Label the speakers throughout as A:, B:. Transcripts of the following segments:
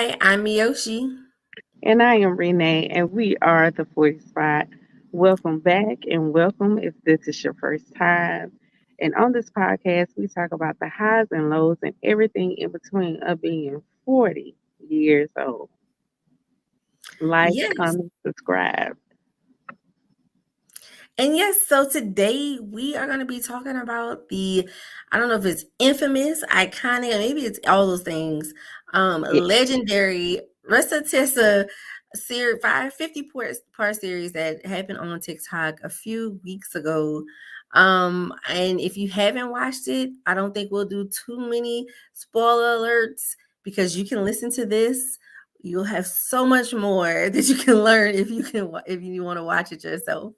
A: Hi, I'm Miyoshi.
B: And I am Renee, and we are the 40 Spot. Welcome back and welcome if this is your first time. And on this podcast, we talk about the highs and lows and everything in between of being 40 years old. Like,
A: Yes.
B: comment, subscribe.
A: And yes, so today we are going to be talking about I don't know if it's infamous, iconic, or maybe it's all those things,
B: Yeah.
A: legendary Recitessa series, 550 part series that happened on TikTok a few weeks ago. And if you haven't watched it, I don't think we'll do too many spoiler alerts because you can listen to this. You'll have so much more that you can learn if you want to watch it yourself.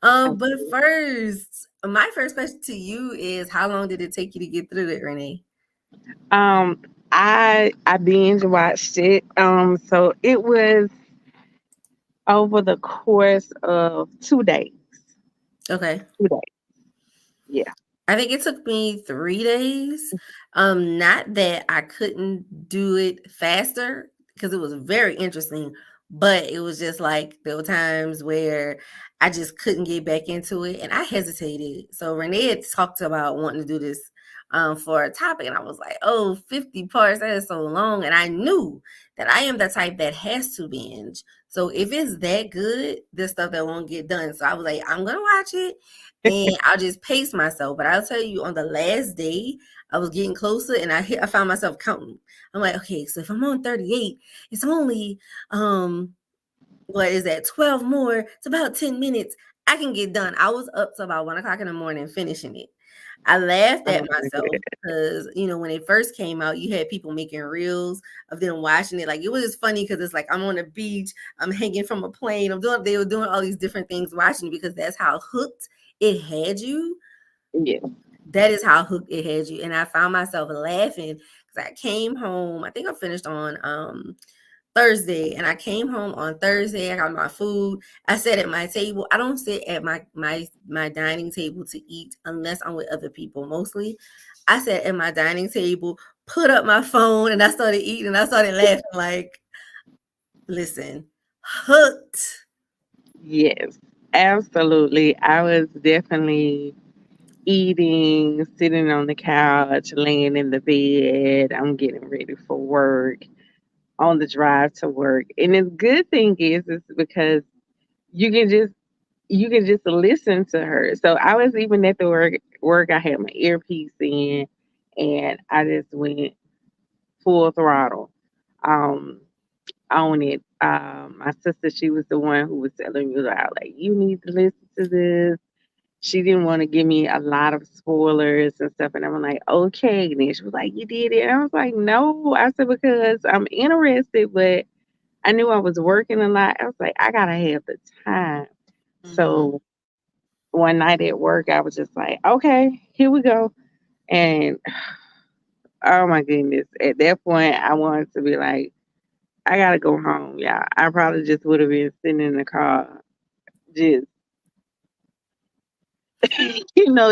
A: But first, my first question to you is how long did it take you to get through it, Renee?
B: Um, I binge watched it. So it was over the course of 2 days.
A: Okay.
B: 2 days. Yeah.
A: I think it took me 3 days. Not that I couldn't do it faster because it was very interesting, but it was just like there were times where I just couldn't get back into it and I hesitated. So Renee had talked about wanting to do this for a topic, and I was like, oh, 50 parts, that is so long. And I knew that I am the type that has to binge. So if it's that good, there's stuff that won't get done. So I was like, I'm gonna watch it and I'll just pace myself. But I'll tell you, on the last day, I was getting closer, and I found myself counting. I'm like, okay, so if I'm on 38, it's only what is that? 12 more. It's about 10 minutes. I can get done. I was up to about 1 o'clock in the morning finishing it. I laughed
B: Oh
A: at
B: my
A: myself
B: goodness.
A: because, when it first came out, you had people making reels of them watching it. Like, it was just funny because it's like I'm on the beach, I'm hanging from a plane, they were doing all these different things watching it because that's how hooked it had you.
B: Yeah.
A: That is how hooked it had you. And I found myself laughing because I came home. I think I finished on Thursday, and I came home on Thursday. I got my food. I sat at my table. I don't sit at my dining table to eat unless I'm with other people. Mostly, I sat at my dining table, put up my phone, and I started eating. And I started laughing. Like, listen, hooked.
B: Yes. Absolutely. I was definitely eating, sitting on the couch, laying in the bed. I'm getting ready for work on the drive to work. And the good thing is because you can just you can just listen to her. So I was even at the work I had my earpiece in and I just went full throttle um on it. My sister, she was the one who was telling me like you need to listen to this. She didn't want to give me a lot of spoilers and stuff. And I'm like, okay. And then she was like, you did it. And I was like, no. I said, because I'm interested, but I knew I was working a lot. I was like, I got to have the time.
A: Mm-hmm.
B: So one night at work, I was just like, okay, here we go. And oh my goodness, at that point, I wanted to be like, I got to go home. Yeah. I probably just would have been sitting in the car, just,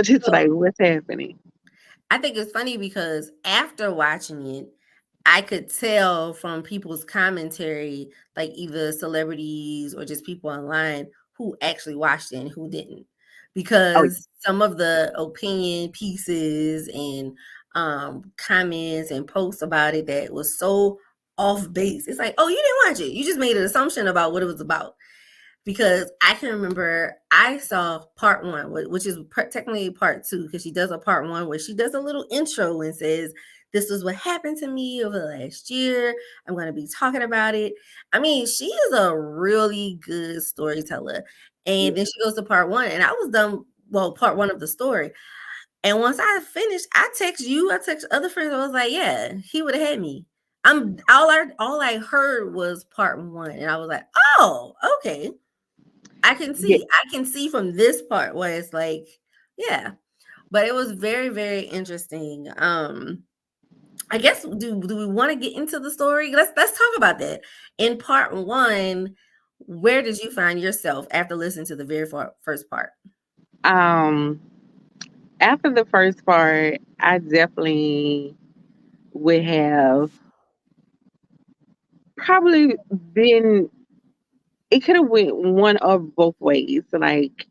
B: just like, what's happening?
A: I think it's funny because after watching it, I could tell from people's commentary, like either celebrities or just people online, who actually watched it and who didn't.
B: Oh,
A: Because some of the opinion pieces and comments and posts about it that was so off base. It's like, oh, you didn't watch it. You just made an assumption about what it was about, because I can remember I saw part one, which is technically part two, because she does a part one where she does a little intro and says, this was what happened to me over the last year. I'm going to be talking about it. I mean, she is a really good storyteller. And then she goes to part one, and I was done, well, part one of the story. And once I finished, I text other friends. I was like, yeah, he would have had me. All I heard was part one, and I was like, oh, okay.
B: yeah.
A: I can see from this part where it's like, yeah. But it was very, very interesting. I guess do we want to get into the story? Let's talk about that. In part one, where did you find yourself after listening to the first part?
B: Um, After the first part, I definitely would have probably been, it could have went one of both ways. Like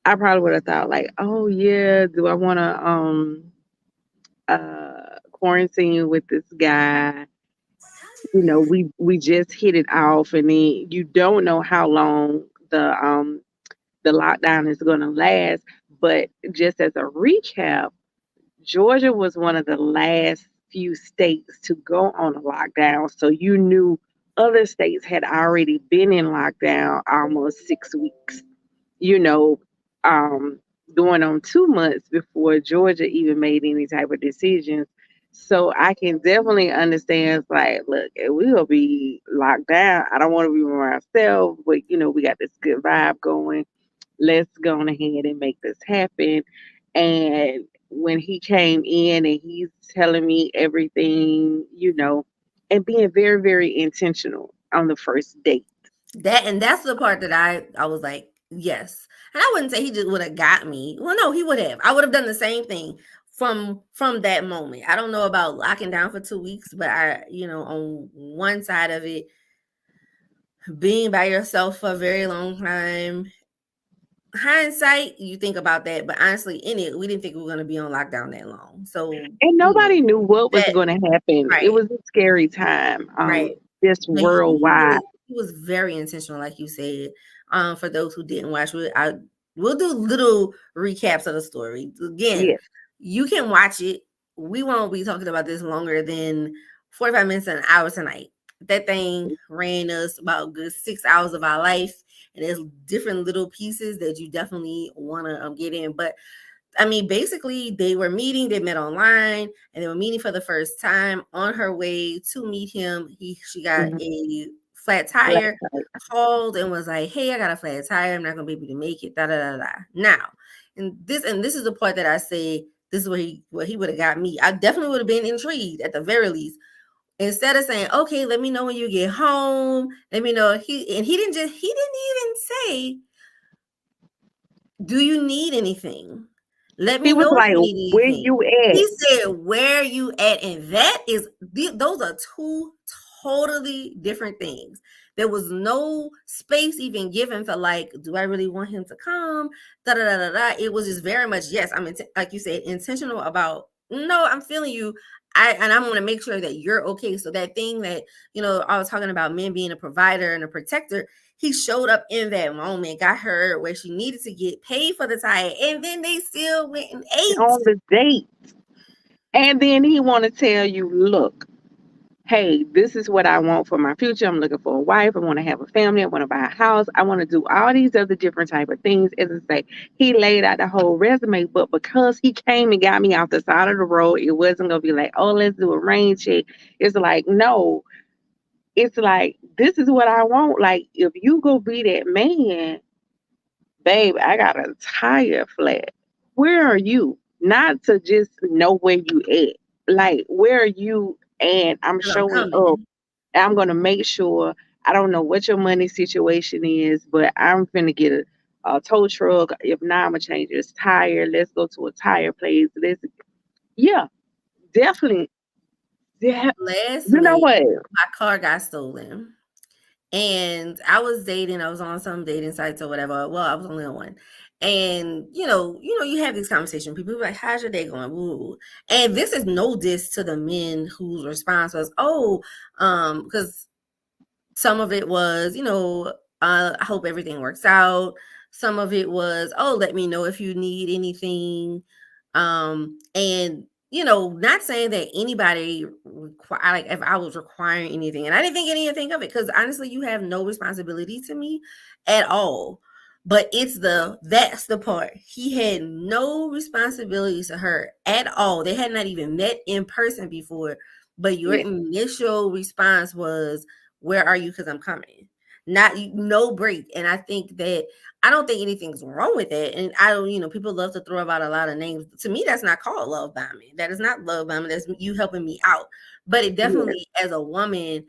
B: I probably would have thought like, oh yeah, do I want to quarantine with this guy? You know, we just hit it off, and then you don't know how long the lockdown is going to last. But just as a recap, Georgia was one of the last few states to go on a lockdown. So you knew other states had already been in lockdown almost 6 weeks, you know, um, going on 2 months before Georgia even made any type of decisions. So I can definitely understand, it's like, look, we will be locked down. I don't want to be by myself, but we got this good vibe going. Let's go on ahead and make this happen. And when he came in and he's telling me everything, and being very, very intentional on the first date.
A: That's the part that I was like, yes. And I wouldn't say he just would have got me. Well, no, he would have. I would have done the same thing from that moment. I don't know about locking down for 2 weeks, but on one side of it, being by yourself for a very long time, hindsight, you think about that, but honestly, in it, we didn't think we were going to be on lockdown that long. So,
B: And nobody knew what was
A: that
B: going to happen. It
A: right,
B: was a scary time,
A: right.
B: just
A: But
B: worldwide.
A: he was very intentional, like you said. For those who didn't watch, we'll do little recaps of the story. Again,
B: Yes.
A: you can watch it. We won't be talking about this longer than 45 minutes and an hour tonight. That thing ran us about good 6 hours of our life, and there's different little pieces that you definitely want to get in. But I mean, basically, they were meeting. They met online, and they were meeting for the first time. On her way to meet him, she got
B: Mhm.
A: a flat
B: Black
A: tire.
B: site.
A: Called and was like, "Hey, I got a flat tire. I'm not gonna be able to make it." Da da da da. Now, and this is the part that I say this is what he would have got me. I definitely would have been intrigued at the very least. Instead of saying, "Okay, let me know when you get home. Let me know." He didn't even say, "Do you need anything? Let
B: He
A: me
B: was
A: know if
B: like,
A: you need
B: "Where
A: anything."
B: you at?"
A: He said, "Where you at?" And those are two totally different things. There was no space even given for like, do I really want him to come? Da da da da da. It was just very much yes. Like you said, intentional about. No, I'm feeling you. I'm going to make sure that you're okay. So that thing that I was talking about, men being a provider and a protector, he showed up in that moment, got her where she needed to get paid for the tire, and then they still went and ate.
B: On the date. And then he want to tell you, look, hey, this is what I want for my future. I'm looking for a wife. I want to have a family. I want to buy a house. I want to do all these other different type of things. As I say, he laid out the whole resume, but because he came and got me off the side of the road, it wasn't gonna be like, oh, let's do a rain check. It's like, no, it's like, this is what I want. Like, if you go be that man, babe, I got a tire flat. Where are you? Not to just know where you at. Like, where are you? And I'm
A: 'Cause I'm
B: showing up.
A: coming.
B: I'm gonna make sure. I don't know what your money situation is, but I'm finna get a tow truck. If not, I'm gonna change this tire. Let's go to a tire place. Yeah, definitely. Yeah,
A: Last
B: you know
A: week,
B: what?
A: my car got stolen. And I was dating, I was on some dating sites or whatever. Well, I was only on one. And you have these conversations. People be like, "How's your day going?" Woo. And this is no diss to the men whose response was, "Oh, because some of it was, I hope everything works out. Some of it was, oh, let me know if you need anything. And not saying that anybody require like if I was requiring anything, and I didn't think anything of it because honestly, you have no responsibility to me at all. But that's the part. He had no responsibility to her at all. They had not even met in person before. But your
B: Yeah,
A: initial response was, "Where are you? Because I'm coming." Not no break. And I think that I don't think anything's wrong with it. And I don't, people love to throw about a lot of names. To me, that's not called love bombing. That is not love bombing. That's you helping me out. But it
B: yeah.
A: definitely, as a woman,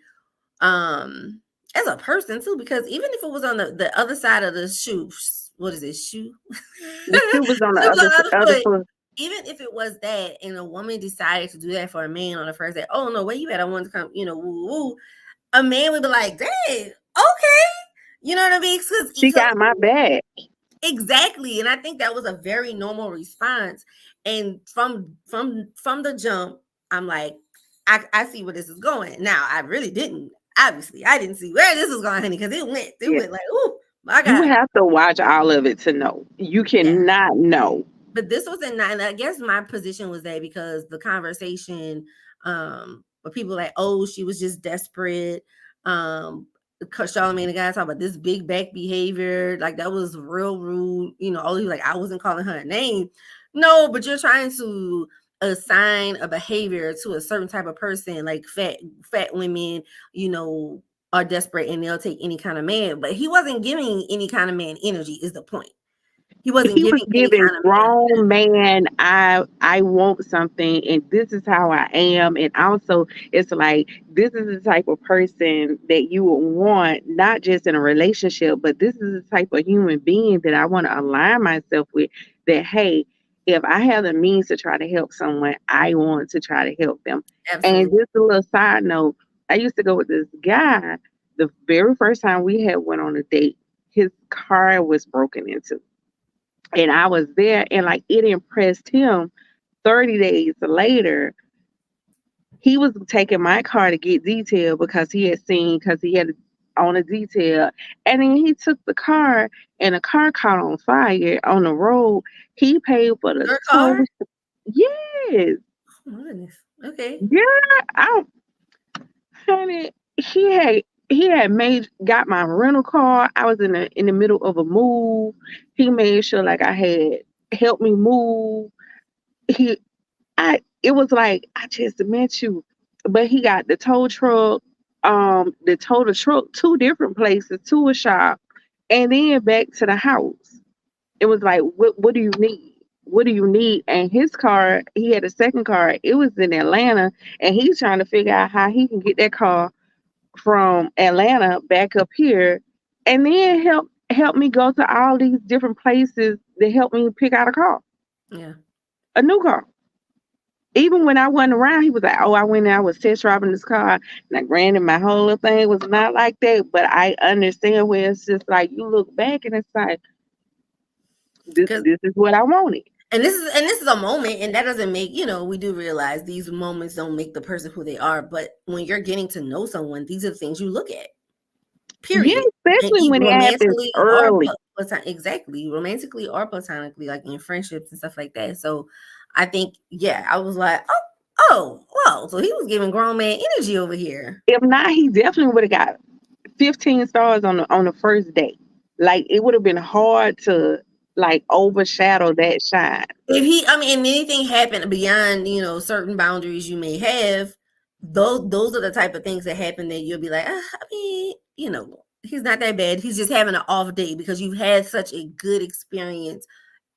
A: as a person too, because even if it was on the other side of the shoe, what is it, shoe?
B: The shoe was on the
A: Shoe was on
B: other
A: the other
B: other
A: foot.
B: foot.
A: Even if it was that, and a woman decided to do that for a man on the first day, oh no, where you at? I want to come, woo woo. a man would be like, dang, okay. You know what I mean?
B: She
A: Because
B: got my back.
A: exactly. And I think that was a very normal response. And from the jump, I'm like, I see where this is going. Now I really didn't. Obviously, I didn't see where this was going, honey, because it
B: Yeah.
A: went like, oh my
B: You
A: God.
B: have to watch all of it to know. You
A: Yeah.
B: cannot know.
A: But this was in nine. I guess my position was that because the conversation, where people like, oh, she was just desperate. Because Charlamagne the guy talking about this big back behavior, like that was real rude. Only like I wasn't calling her a name. No, but you're trying to assign a behavior to a certain type of person, like fat women, are desperate and they'll take any kind of man. But he wasn't giving any kind of man energy, is the point. He wasn't
B: He was
A: giving any
B: giving
A: kind of man
B: grown
A: energy.
B: man, I want something and this is how I am. And also it's like this is the type of person that you would want, not just in a relationship, but this is the type of human being that I want to align myself with. That hey, if I have the means to try to help someone, I want to try to help them. And
A: Absolutely.
B: just a little side note, I used to go with this guy. The very first time we had went on a date, his car was broken into, and I was there, and like it impressed him. 30 days later, he was taking my car to get detailed because he had on a detail. And then he took the car and the car caught on fire on the road. He paid for the
A: Your
B: tow.
A: car?
B: Yes.
A: Oh my goodness. Okay.
B: Yeah. I honey, he had made got my rental car. I was in the middle of a move. He made sure like I had helped me move. He it was like I just met you, but he got the tow truck, the tow the truck two different places to a shop, and then back to the house. It was like, what do you need? What do you need? And his car, he had a second car. It was in Atlanta, and he's trying to figure out how he can get that car from Atlanta back up here, and then help me go to all these different places to help me pick out
A: Yeah.
B: a new car. Even when I wasn't around, he was like, "Oh, I went and I was test driving this car." Now, granted, my whole little thing was not like that, but I understand where it's just like you look back and it's like,
A: Because
B: this is what I wanted.
A: this is a moment, and that doesn't make, we do realize these moments don't make the person who they are. But when you're getting to know someone, these are the things you look at.
B: Yeah,
A: Period. And
B: especially when it happens
A: romantically or
B: early.
A: exactly, romantically or platonically, like in friendships and stuff like that. So I think, yeah, I was like, wow. So he was giving grown man energy over here.
B: If not, he definitely would have got 15 stars on the first day. Like it would have been hard to like overshadow that shine.
A: If I mean, if anything happened beyond, certain boundaries you may have, those are the type of things that happen that you'll be like, I mean, he's not that bad. He's just having an off day because you've had such a good experience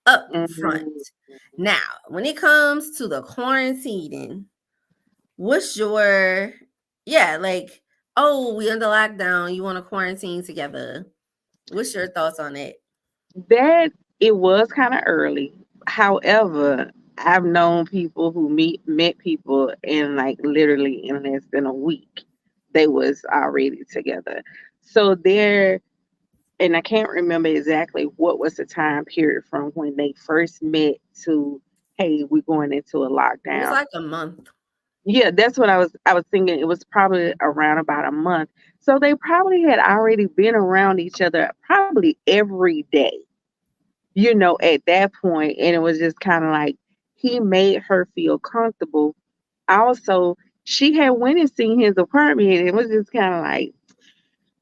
A: up front.
B: Mhm.
A: Now, when it comes to the quarantining, what's your, yeah, like, oh, we under lockdown, you want to quarantine together. What's your thoughts on it?
B: That it was kind of early. However, I've known people who met people in like literally in less than a week. They was already together. So there, and I can't remember exactly what was the time period from when they first met to hey, we're going into a
A: It was
B: lockdown.
A: like a month.
B: Yeah, that's what I was thinking. It was probably around about a month. So they probably had already been around each other probably every day, at that point. And it was just kind of like he made her feel comfortable. Also, she had went and seen his apartment, and it was just kind of like,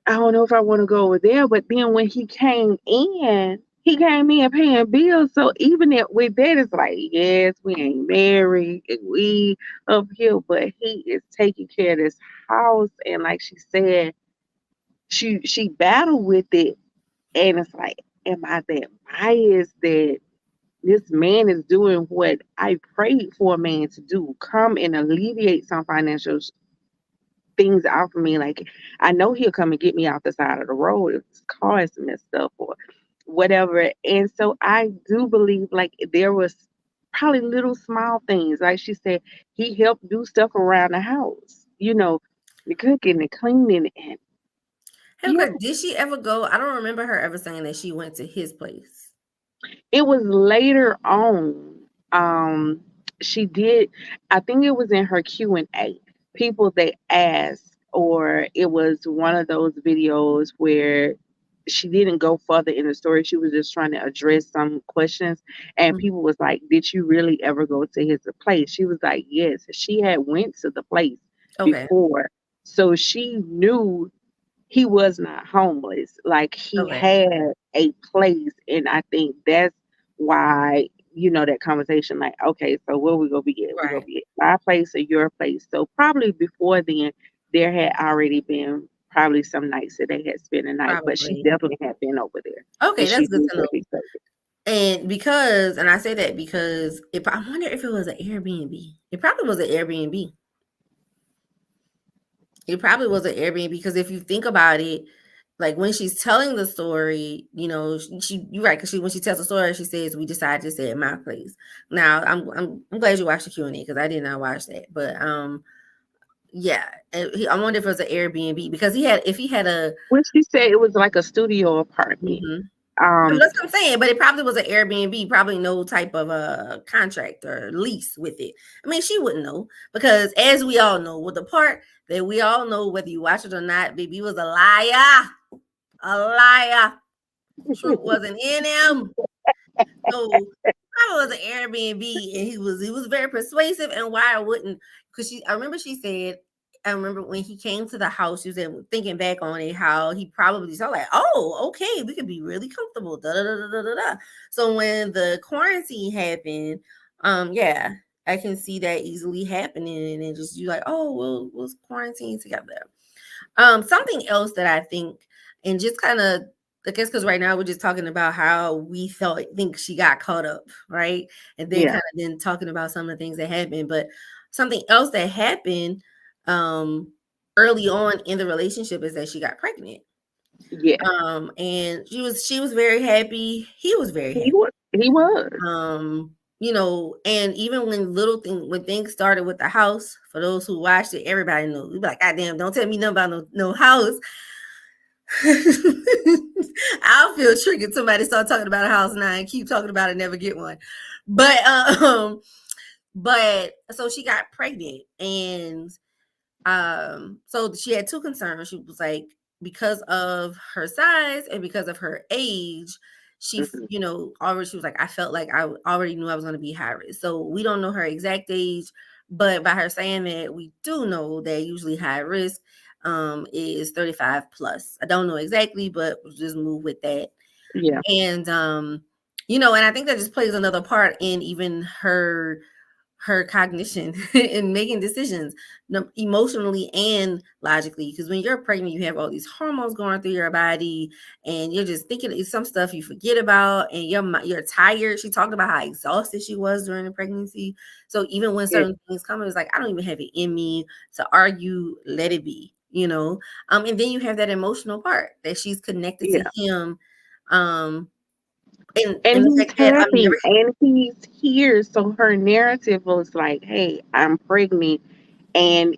B: I don't know if I want to go over there. But then when he came in paying bills. So even with that, it's like, yes, we ain't married, and we up here, but he is taking care of this house. And like she said, she battled with it, and it's like, am I that biased that this man is doing what I prayed for a man to do? Come and alleviate some financial things out for me. Like, I know he'll come and get me off the side of the road if his car is messed up or whatever. And so I do believe like there was probably little small things. Like she said, he helped do stuff around the house. The cooking, the cleaning, and
A: Hey,
B: yeah,
A: quick, did she ever go? I don't remember her ever saying that she went to his place.
B: it was later on. Um, she did. I think it was in her Q&A. People they asked, or it was one of those videos where she didn't go further in the story. She was just trying to address some questions, and
A: Mhm.
B: people was like, "Did you really ever go to his place?" She was like, "Yes." She had went to the place
A: Okay.
B: before, so she knew he was not homeless. Like he
A: Okay.
B: had a place, and I think that's why that conversation. Like, okay, so where we gonna be at? We gonna
A: Right.
B: be at my place or your place? So probably before then, there had already been probably some nights that they had spent a night, but she
A: Probably.
B: definitely had been over there,
A: Okay,
B: and she
A: that's good
B: knew
A: to
B: where
A: know.
B: he stayed.
A: And I say that because if I wonder if it was an Airbnb. It probably was an Airbnb. It probably was an Airbnb because if you think about it, like when she's telling the story, you're right, because when she tells the story, she says we decided to stay at my place. Now I'm glad you watched the Q&A because I did not watch that, but yeah, and I wonder if it was an Airbnb because if he had a.
B: When she said it was like a studio apartment,
A: Mhm. No,
B: um,
A: that's what I'm saying, but it probably was an Airbnb, probably no type of a contract or lease with it. I mean, she wouldn't know because, as we all know, with the part that we all know, whether you watch it or not, baby was a liar. Truth wasn't in him. So I was an Airbnb, and he was very persuasive. And why I wouldn't? Because I remember she said. I remember when he came to the house, she said, thinking back on it, how he probably saw like, oh, okay, we could be really comfortable. Da, da, da, da, da, da. So when the quarantine happened, yeah, I can see that easily happening, and then just you like, oh, we'll quarantine together. Something else that I think, and just kind of, I guess, because right now we're just talking about how we think she got caught up, right? And then
B: yeah,
A: kind of then talking about some of the things that happened. But something else that happened um, early on in the relationship is that she got pregnant.
B: yeah,
A: And she was very happy. He was very
B: he
A: happy.
B: was, he was.
A: And even when things started with the house, for those who watched it, everybody knew. We'd be like, God damn, don't tell me nothing about no house. I'll feel triggered. Somebody start talking about a house now and keep talking about it, never get one. But so she got pregnant, and so she had two concerns. She was like, because of her size and because of her age,
B: Mhm.
A: already she was like, I felt like I already knew I was going to be high risk. So we don't know her exact age, but by her saying that, we do know that usually high risk is 35 plus. I don't know exactly, but we'll just move with that.
B: Yeah,
A: And and I think that just plays another part in even her cognition and making decisions emotionally and logically, because when you're pregnant you have all these hormones going through your body, and you're just thinking of some stuff you forget about, and you're tired. She talked about how exhausted she was during the pregnancy, so even when
B: yeah,
A: certain things come, it's like, I don't even have it in me to argue, let it be. And then you have that emotional part that she's connected to
B: yeah.
A: him, um and
B: And
A: the
B: he's
A: fact that I've
B: happy
A: never.
B: and he's here. So her narrative was like, hey, I'm pregnant. And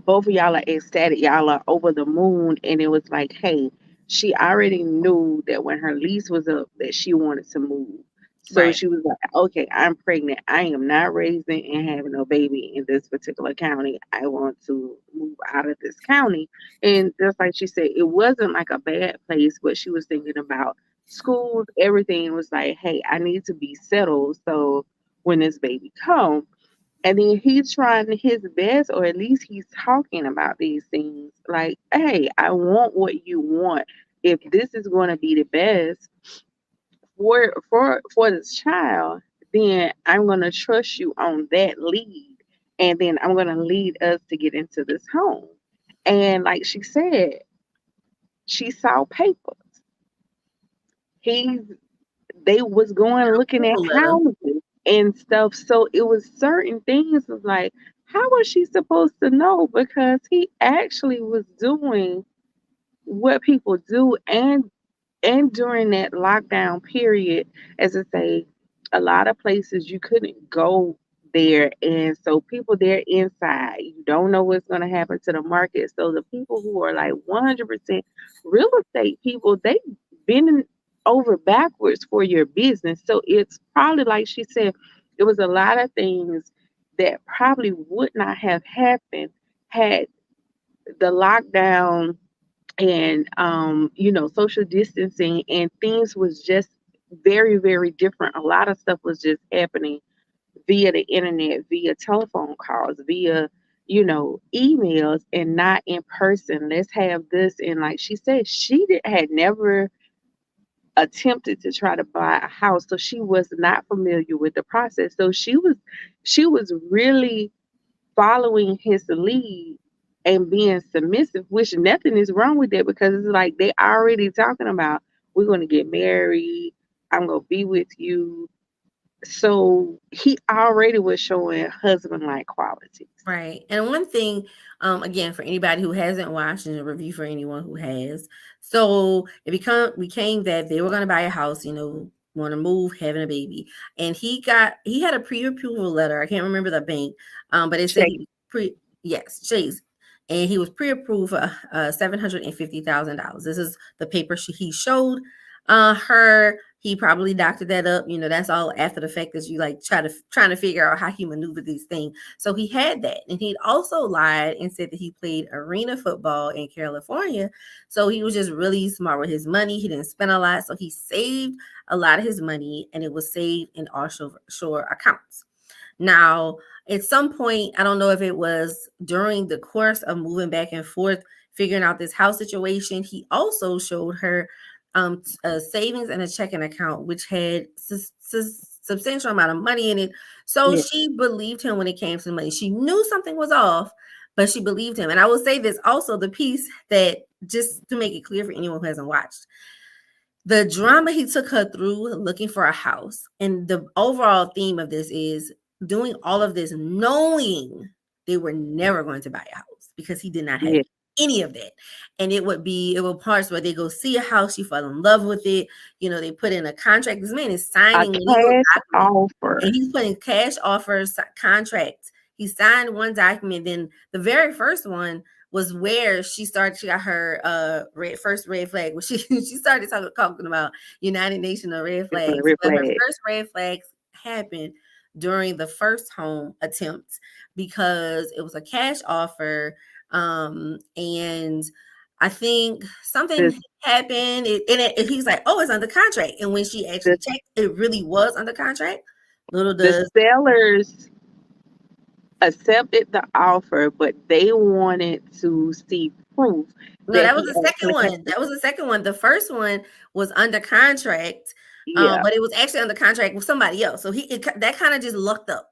B: both of y'all are ecstatic. Y'all are over the moon. And it was like, hey, she already knew that when her lease was up that she wanted to move. So
A: Right.
B: she was like, okay, I'm pregnant. I am not raising and having a baby in this particular county. I want to move out of this county. And just like she said, it wasn't like a bad place, but she was thinking about schools, everything. Was like, hey, I need to be settled. So when this baby comes, and then he's trying his best, or at least he's talking about these things. Like, hey, I want what you want. If this is going to be the best for this child, then I'm going to trust you on that lead, and then I'm going to lead us to get into this home. And like she said, she saw papers. He they was going looking at
A: Approval letter.
B: houses and stuff. So it was certain things of like, how was she supposed to know? Because he actually was doing what people do, and during that lockdown period, as I say, a lot of places you couldn't go there. And so people there inside, you don't know what's going to happen to the market. So the people who are like 100% real estate people, they bending over backwards for your business. So it's probably like she said, it was a lot of things that probably would not have happened had the lockdown and social distancing and things was just very, very different. A lot of stuff was just happening via the internet, via telephone calls, via emails, and not in person. Let's have this. And like she said, had never attempted to try to buy a house, so she was not familiar with the process. So she was really following his lead and being submissive, which nothing is wrong with that, because it's like they already talking about, we're going to get married, I'm going to be with you. So he already was showing husband like qualities.
A: Right. And one thing, again, for anybody who hasn't watched, and a review for anyone who has, so it became that they were going to buy a house, want to move, having a baby, and he had a pre-approval letter. I can't remember the bank, but it said
B: Check.
A: he yes, Chase, and he was pre-approved for $750,000. This is the paper he showed her. He probably doctored that up. That's all after the fact, that you like trying to figure out how he maneuvered these things. So he had that. And he'd also lied and said that he played arena football in California. So he was just really smart with his money. He didn't spend a lot. So he saved a lot of his money, and it was saved in offshore accounts. Now, at some point, I don't know if it was during the course of moving back and forth, figuring out this house situation, he also showed her a savings and a checking account, which had substantial amount of money in it. So
B: Yeah.
A: she believed him when it came to money. She knew something was off, but she believed him. And I will say this also, the piece that, just to make it clear for anyone who hasn't watched, the drama he took her through looking for a house, and the overall theme of this is doing all of this knowing they were never going to buy a house, because he did not have
B: Yeah.
A: any of that. And it would parts where they go see a house, she fell in love with it, they put in a contract. This man is
B: A
A: signing legal
B: cash
A: documents, and
B: offer.
A: he's putting cash offers, contracts. He signed one document, then the very first one was where she got her first red flag, where she started talking about United Nations of red
B: Different
A: flags.
B: red
A: But her
B: flag.
A: first red flags happened during the first home attempt, because it was a cash offer, and I think
B: The,
A: something happened, and he's like, "Oh, it's under contract." And when she actually
B: the,
A: checked, it really was under contract. Little
B: the
A: does
B: sellers accepted the offer, but they wanted to see proof
A: No,
B: that
A: that was
B: he
A: the second
B: actually had.
A: one. That was the second one. The first one was under contract,
B: Yeah.
A: but it was actually under contract with somebody else. So that kind of just lucked up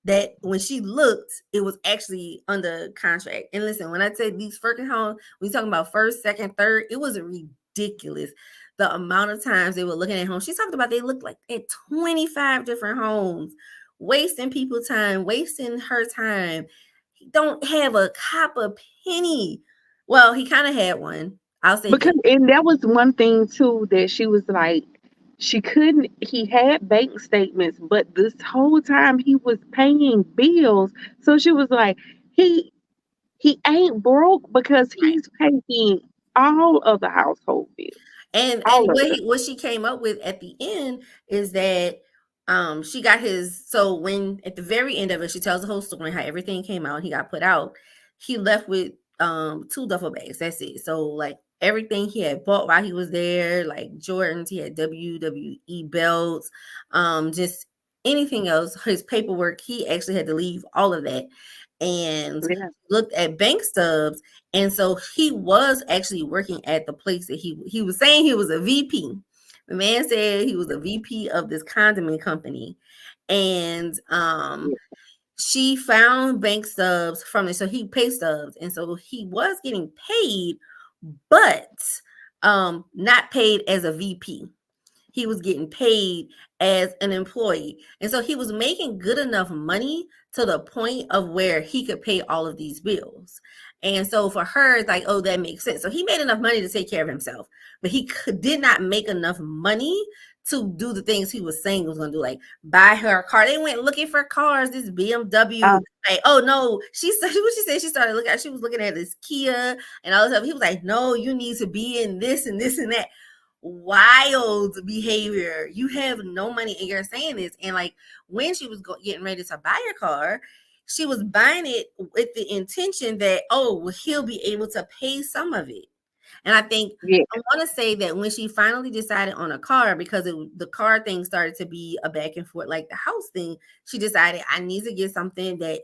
A: that when she looked, it was actually under contract. And listen, when I say these freaking homes, we talking about first, second, third, it was ridiculous the amount of times they were looking at homes. She talked about they looked like at 25 different homes, wasting people time, wasting her time. He don't have a copper penny. Well, he kind of had one. I'll say
B: Because
A: that.
B: and that was one thing too that she was like, she couldn't. He had bank statements, but this whole time he was paying bills. So she was like, he ain't broke because
A: Right.
B: he's paying all of the household bills,
A: And
B: all of it.
A: what she came up with at the end is that she got his, so when at the very end of it, she tells the whole story, how everything came out, he got put out. He left with two duffel bags. That's it. So like everything he had bought while he was there, like Jordans, he had WWE belts, just anything else, his paperwork, he actually had to leave all of that, and
B: Yeah.
A: looked at bank stubs. And so he was actually working at the place that he was saying he was a VP. The man said he was a VP of this condiment company. And
B: Yeah.
A: she found bank stubs from it. So he paid stubs. And so he was getting paid, but not paid as a VP. He was getting paid as an employee. And so he was making good enough money to the point of where he could pay all of these bills. And so for her, it's like, oh, that makes sense. So he made enough money to take care of himself, but did not make enough money to do the things he was saying he was gonna do, like buy her a car. They went looking for cars, this BMW.
B: Um,
A: Like, oh no, she said what she said. She started looking at, she was looking at this Kia and all this stuff. He was like, no, you need to be in this and this and that. Wild behavior. You have no money and you're saying this. And like when she was getting ready to buy her car, she was buying it with the intention that, oh, well, he'll be able to pay some of it. And I think
B: yeah.
A: I want to say that when she finally decided on a car, because the car thing started to be a back and forth, like the house thing, she decided I need to get something that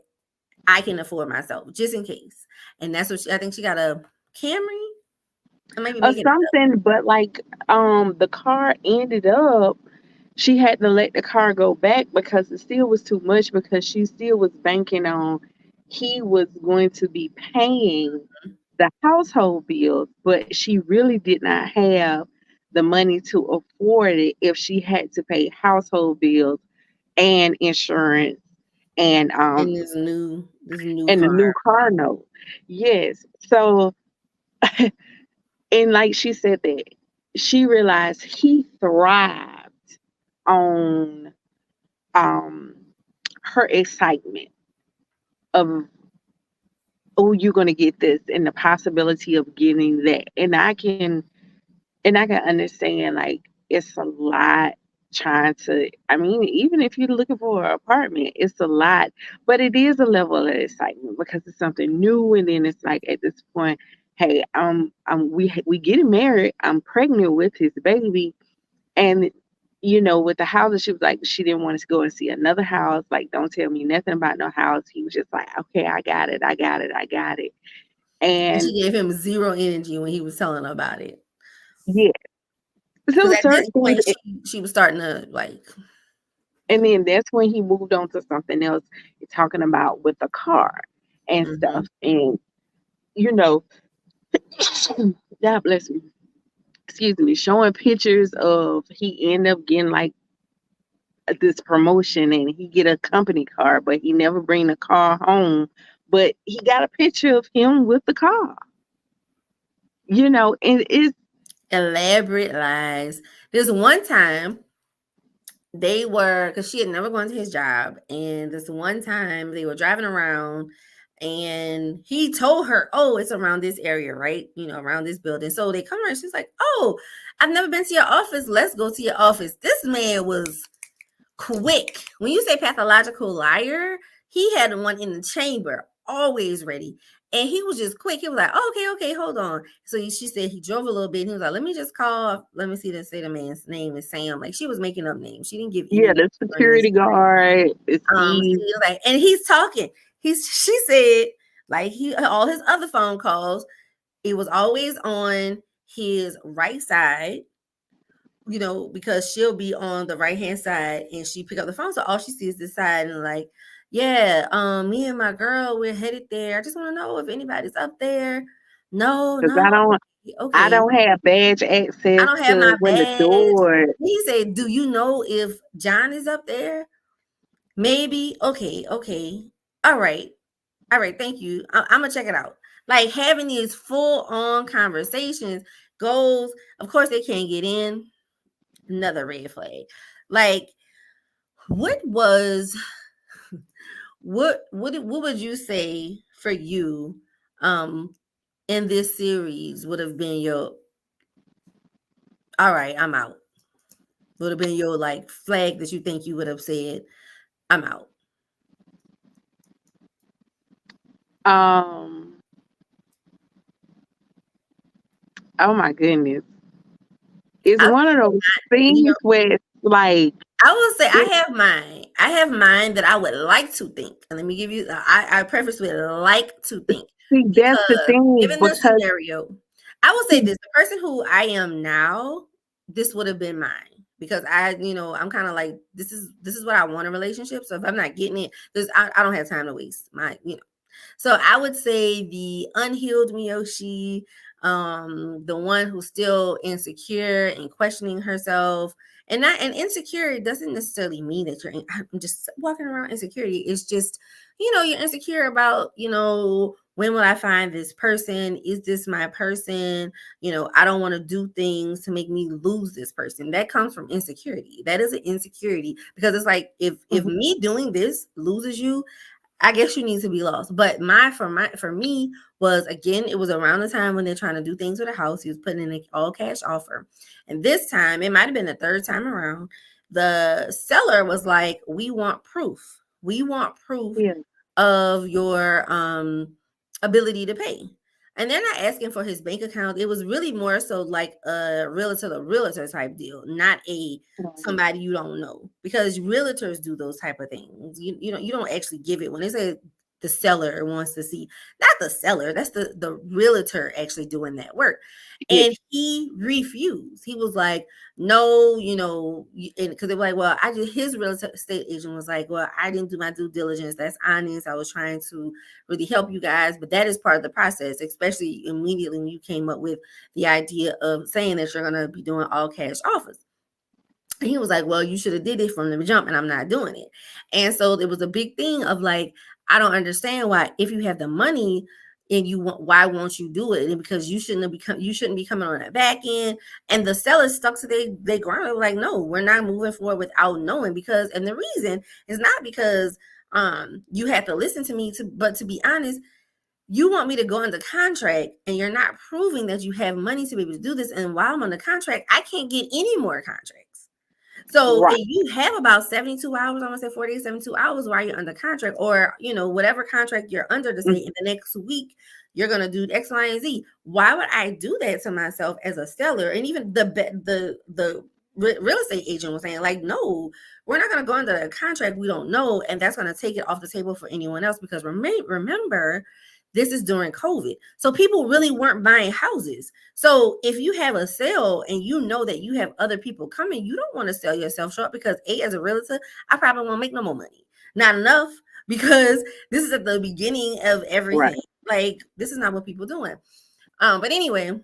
A: I can afford myself, just in case. And that's what I think she got a Camry. I might be
B: Or
A: making it up.
B: something, but like the car ended up she had to let the car go back because it still was too much because she still was banking on he was going to be paying the household bills, but she really did not have the money to afford it if she had to pay household bills and insurance and
A: In this new
B: and the
A: car.
B: new car note. Yes. So and like she said that she realized he thrived on um her excitement of, oh, you're gonna get this and the possibility of getting that. And I can understand like it's a lot trying to, I mean, even if you're looking for an apartment, it's a lot, but it is a level of excitement because it's something new. And then it's like at this point, hey, we getting married. I'm pregnant with his baby. And with the houses, she was like, she didn't want us to go and see another house. Like, don't tell me nothing about no house. He was just like, okay, I got it, I got it, I got it.
A: And
B: And
A: she gave him zero energy when he was telling her about it.
B: yeah,
A: Because
B: so
A: at this
B: certain things,
A: point, she was starting to like,
B: and then that's when he moved on to something else, talking about with the car and
A: mm-hmm.
B: stuff. And you know, God bless me, excuse me, showing pictures of he end up getting like this promotion and he get a company car, but he never bring the car home. But he got a picture of him with the car. And it's
A: Elaborate lies. There's one time they were, because she had never gone to his job, and this one time they were driving around and he told her, oh, it's around this area, right, around this building. So they come around, she's like, oh, I've never been to your office, let's go to your office. This man was quick. When you say pathological liar, he had one in the chamber, always ready. And he was just quick. He was like, oh, okay, hold on. So she said he drove a little bit. And he was like, let me just call. Let me see. Say the man's name is Sam. Like she was making up names. She didn't give any
B: yeah,
A: names
B: the
A: or anything.
B: security guard is
A: So he
B: Steve.
A: was like, and he's talking. She said like all his other phone calls, it was always on his right side, because she'll be on the right hand side and she pick up the phone. So all she sees is this side and like, yeah, me and my girl, we're headed there. I just want to know if anybody's up there. No,
B: Because
A: no.
B: I
A: Okay.
B: don't have badge
A: I
B: access
A: don't have
B: to
A: my
B: when the
A: badge.
B: door.
A: He said, do you know if John is up there? Maybe. Okay. Okay. All right. All right. Thank you. I'm going to check it out. Like having these full on conversations goes, of course, they can't get in. Another red flag. Like, what was what would you say for you in this series would have been your all right, I'm out. Would have been your like flag that you think you would have said, I'm out.
B: Um, oh my goodness. It's
A: I would
B: one of those
A: say,
B: things where it's like,
A: I will say
B: it,
A: I have mine. I have mine that I would like to think. And let me give you I preface with like to think
B: see, that's the
A: because
B: thing,
A: given the
B: because,
A: scenario, I will say
B: see,
A: this, the person who I am now, this would have been mine because I'm kind of like this is what I want in a relationship. So if I'm not getting it, I don't have time to waste so I would say the unhealed Miyoshi, the one who's still insecure and questioning herself. And insecure doesn't necessarily mean that I'm just walking around insecurity. It's just, you're insecure about, when will I find this person? Is this my person? I don't want to do things to make me lose this person. That comes from insecurity. That is an insecurity, because it's like, if
B: Mhm.
A: me doing this loses you, I guess you need to be lost. But for me was, again, it was around the time when they're trying to do things with a house. He was putting in an all cash offer. And this time, it might have been the third time around, the seller was like, we want proof. We want proof
B: Yeah.
A: of your ability to pay. And they're not asking for his bank account. It was really more so like a realtor to realtor type deal, not a
B: Mhm.
A: somebody you don't know, because realtors do those type of things. You don't actually give it when they say the seller wants to see, not the seller, that's the realtor actually doing that work.
B: Yeah.
A: And he refused. He was like, no, because they were like, well, I just, his real estate agent was like, well, I didn't do my due diligence. That's honest. I was trying to really help you guys, but that is part of the process, especially immediately when you came up with the idea of saying that you're going to be doing all cash offers. And he was like, well, you should have did it from the jump, and I'm not doing it. And so it was a big thing of like, I don't understand why, if you have the money and you want, why won't you do it? And because you shouldn't be coming on the back end. And the sellers stuck to they ground. They were like, no, we're not moving forward without knowing. Because, and the reason is not because you have to listen to me, but to be honest, you want me to go under contract and you're not proving that you have money to be able to do this. And while I'm on the contract, I can't get any more contracts. So
B: Right.
A: if you have about 72 hours, I'm gonna say 48, 72 hours while you're under contract, or whatever contract you're under, to say in
B: Mhm.
A: the next week you're gonna do X, Y, and Z. Why would I do that to myself as a seller? And even the real estate agent was saying, like, no, we're not gonna go under a contract we don't know, and that's gonna take it off the table for anyone else, because remember, this is during COVID. So people really weren't buying houses. So if you have a sale and you know that you have other people coming, you don't want to sell yourself short, because as a realtor, I probably won't make no more money. Not enough, because this is at the beginning of
B: Right.
A: everything. Like, this is not what people doing. But anyway,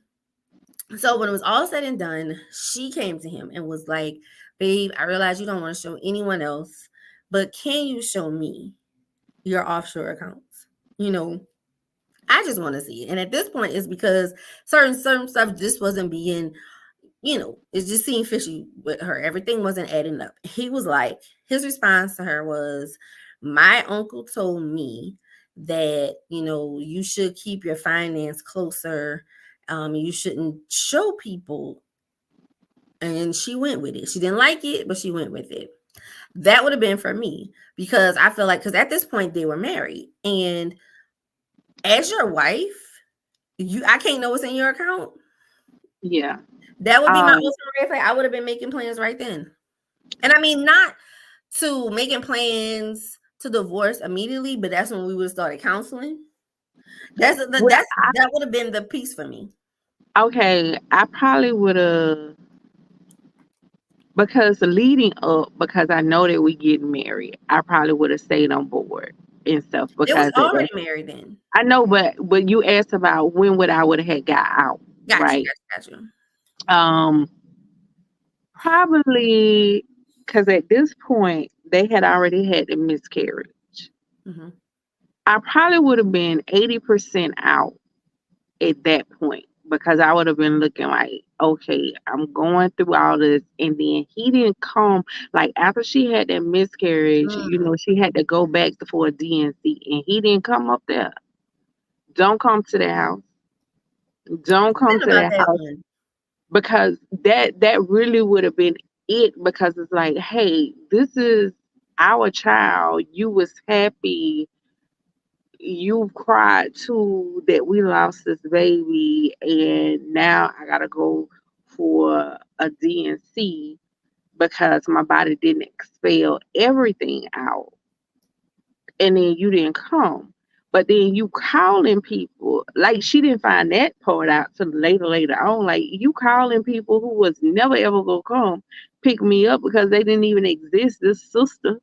A: so when it was all said and done, she came to him and was like, babe, I realize you don't want to show anyone else, but can you show me your offshore accounts? I just want to see it. And at this point, it's because certain stuff just wasn't being, it just seemed fishy with her. Everything wasn't adding up. He was like, his response to her was, my uncle told me that, you should keep your finance closer. You shouldn't show people. And she went with it. She didn't like it, but she went with it. That would have been for me, because I feel like, because at this point they were married. And as your wife, I can't know what's in your account.
B: Yeah.
A: That would be my
B: Um.
A: ultimate red flag. I would have been making plans right then. And I mean, not to making plans to divorce immediately, but that's when we would have started counseling.
B: Well,
A: That would have been the piece for me.
B: okay. I probably would have, because leading up, because I know that we get married. I probably would have stayed on board and stuff,
A: It was
B: because at
A: already
B: that,
A: married then.
B: I know, but you asked about when would I would have had got out,
A: Got you,
B: right?
A: got you, got you.
B: Um. Probably because at this point they had already had the miscarriage.
A: Mm-hmm.
B: I probably would have been 80% out at that point, because I would have been looking like, okay, I'm going through all this. And then he didn't come, like after she had that miscarriage,
A: Mm.
B: she had to go back for a DNC, and he didn't come up there. Don't come to the house. Don't come
A: Think
B: to
A: about
B: that
A: that
B: house,
A: one.
B: because that really would have been it, because it's like, hey, this is our child. You was happy, you cried too that we lost this baby, and now I gotta go for a DNC because my body didn't expel everything out, and then you didn't come. But then you calling people, like she didn't find that part out till later on. Like you calling people who was never ever gonna come pick me up because they didn't even exist. This sister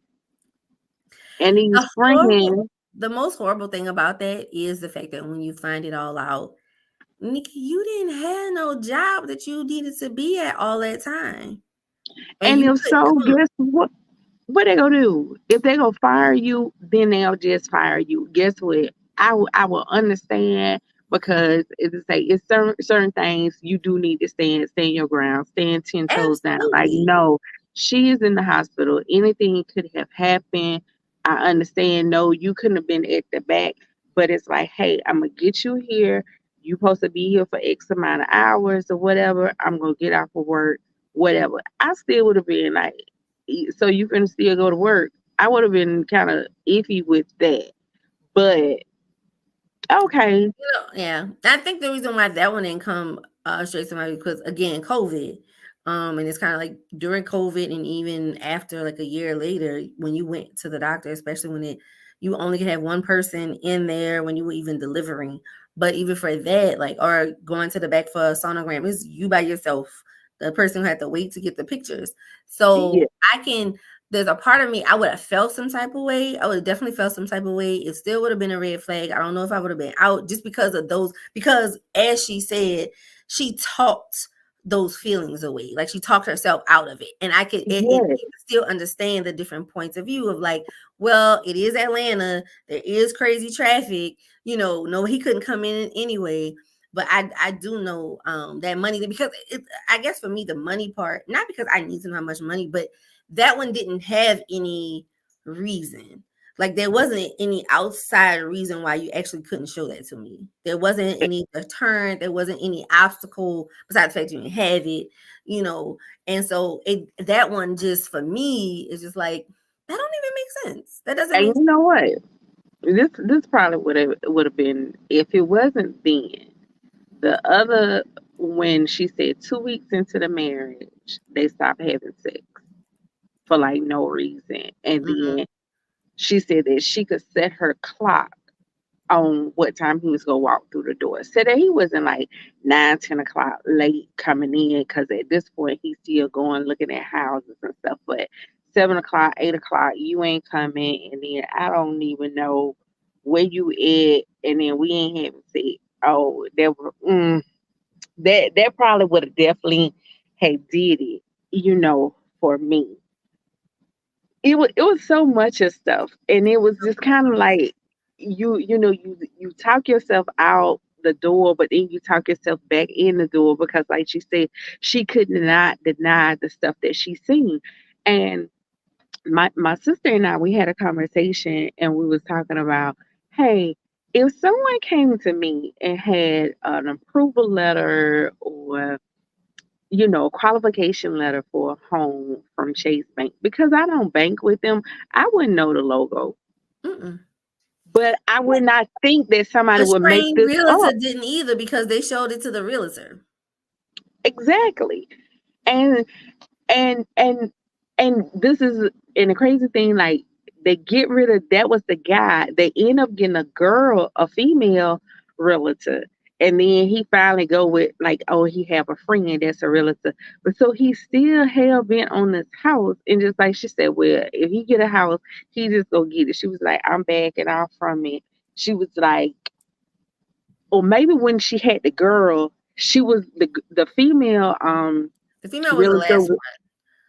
B: and these
A: The horrible,
B: friends.
A: the most horrible thing about that is the fact that when you find it all out, Nikki, you didn't have no job that you needed to be at all that time, and
B: And
A: you
B: if
A: couldn't
B: so,
A: come.
B: guess what? What they gonna do? If they gonna fire you, then they'll just fire you. Guess what? I will understand because it's certain things you do need to stand your ground, stand 10 toes down. Like,
A: Absolutely.
B: no, she is in the hospital. Anything could have happened. I understand. No, you couldn't have been at the back, but it's like, hey, I'm gonna get you here. You supposed to be here for X amount of hours or whatever. I'm gonna get off of work, whatever. I still would have been like, so you can still go to work. I would have been kind of iffy with that, but okay.
A: Yeah. I think the reason why that one didn't come straight to my because again, COVID. And it's kind of like during COVID and even after like a year later, when you went to the doctor, especially when you only could have one person in there when you were even delivering. But even for that, like or going to the back for a sonogram, it's you by yourself, the person who had to wait to get the pictures.
B: Yeah,
A: So I can there's a part of me I would have felt some type of way. I would have definitely felt some type of way. It still would have been a red flag. I don't know if I would have been out just because of those. Because as she said, she talked those feelings away. Like she talked herself out of it, and I could
B: yeah,
A: you could still understand the different points of view of like, well, it is Atlanta. There is crazy traffic. No, he couldn't come in anyway. But I do know that money because I guess for me the money part, not because I need to know how much money, but that one didn't have any reason. Like there wasn't any outside reason why you actually couldn't show that to me. There wasn't any deterrent. There wasn't any obstacle besides the fact you didn't have it, you know. And so that one just for me is just like that don't even make sense. That doesn't
B: and
A: make
B: you know what? This probably would have been if it wasn't then. The other when she said 2 weeks into the marriage, they stopped having sex for like no reason, and
A: sense.
B: then she said that she could set her clock on what time he was gonna walk through the door. Said that he wasn't like 9, 10 o'clock late coming in because at this point he's still going looking at houses and stuff. But 7 o'clock, 8 o'clock, you ain't coming, and then I don't even know where you at, and then we ain't having sex. Oh, that probably would have definitely had did it, for me. It was so much of stuff, and it was just kind of like you talk yourself out the door, but then you talk yourself back in the door because, like she said, she could not deny the stuff that she seen. And my sister and I, we had a conversation, and we was talking about, hey, if someone came to me and had an approval letter or qualification letter for a home from Chase Bank. Because I don't bank with them, I wouldn't know the logo.
A: Mm-mm.
B: But I would not think that somebody
A: The
B: would make
A: trained
B: this
A: realtor
B: up.
A: didn't either because they showed it to the realtor.
B: Exactly. And and and and this is and the crazy thing, like they get rid of that was the guy. They end up getting a female realtor. And then he finally go with like, oh, he have a friend that's a realtor. But so he still hell bent on this house. And just like she said, well, if he get a house, he just go get it. She was like, I'm backing off from it. She was like, or maybe when she had the girl, she was the female
A: The female was the
B: realtor.
A: last one.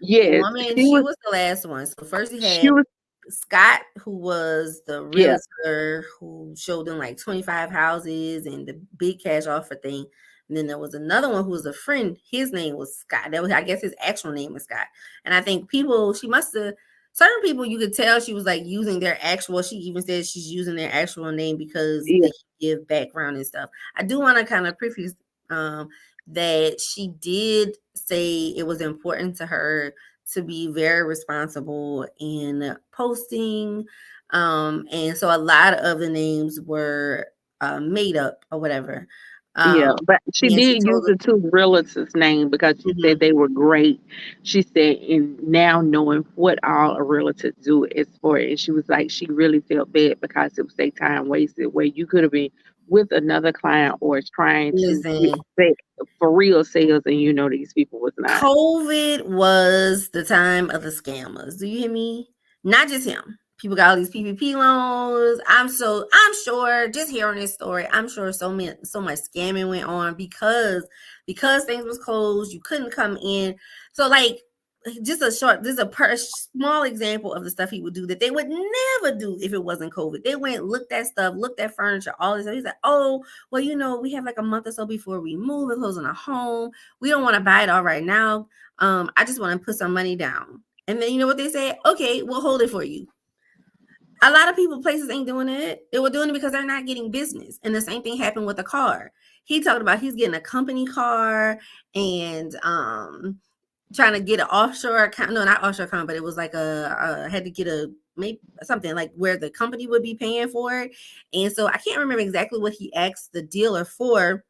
A: The
B: Yes,
A: woman,
B: she
A: she
B: was.
A: was the last one. So first you
B: She
A: had
B: was.
A: Scott, who was the
B: Yeah,
A: realtor who showed them like 25 houses and the big cash offer thing. And then there was another one who was a friend. His name was Scott. That was, I guess, his actual name was Scott. And I think she must have, certain people, you could tell she was like using their actual, she even said she's using their actual name because
B: yeah,
A: they give background and stuff. I do want to kind of preface um, that she did say it was important to her to be very responsible in posting. And so a lot of the names were made up or whatever. Um,
B: yeah. But she
A: and she
B: did use
A: told
B: the two relatives' name because she said
A: them,
B: they were great. She said, and now knowing what all a realtor do is for it, and she was like, she really felt bad because it was their time wasted where you could have been with another client or trying to get
A: listen,
B: set for real sales, and these people was not.
A: COVID was the time of the scammers. Do you hear me? Not just him. People got all these PPP loans. I'm sure just hearing this story, I'm sure so much scamming went on because things was closed. You couldn't come in. So like just a short, this is a small example of the stuff he would do that they would never do if it wasn't COVID. They went, looked at stuff, looked at furniture, all this stuff. He's like, oh, well, we have like a month or so before we move. We're closing a home. We don't want to buy it all right now. I just want to put some money down. And then you know what they say? Okay, we'll hold it for you. A lot of people, places ain't doing it. They were doing it because they're not getting business. And the same thing happened with the car. He talked about he's getting a company car and trying to get an offshore account. No, not offshore account, but it was like had to get a maybe something like where the company would be paying for it. And so I can't remember exactly what he asked the dealer for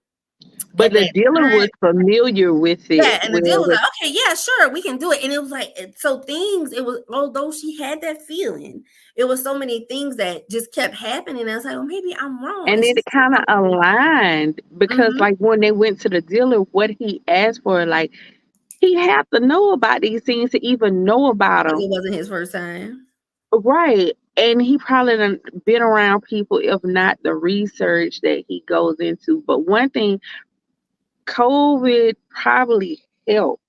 B: But
A: at
B: the
A: that
B: dealer
A: time.
B: was familiar with
A: Yeah,
B: it.
A: and the
B: Where
A: dealer was
B: with,
A: like, okay, yeah, sure, we can do it. And it was like, so things, it was, although she had that feeling, it was so many things that just kept happening. And I was like, well, maybe I'm wrong.
B: and
A: And
B: it
A: she said
B: kind of
A: something.
B: aligned because,
A: Mm-hmm.
B: like, when they went to the dealer, what he asked for, like, he had to know about these things to even know about
A: Because
B: them,
A: it wasn't his first time.
B: right? And he probably done been around people, if not the research that he goes into. But one thing, COVID probably helped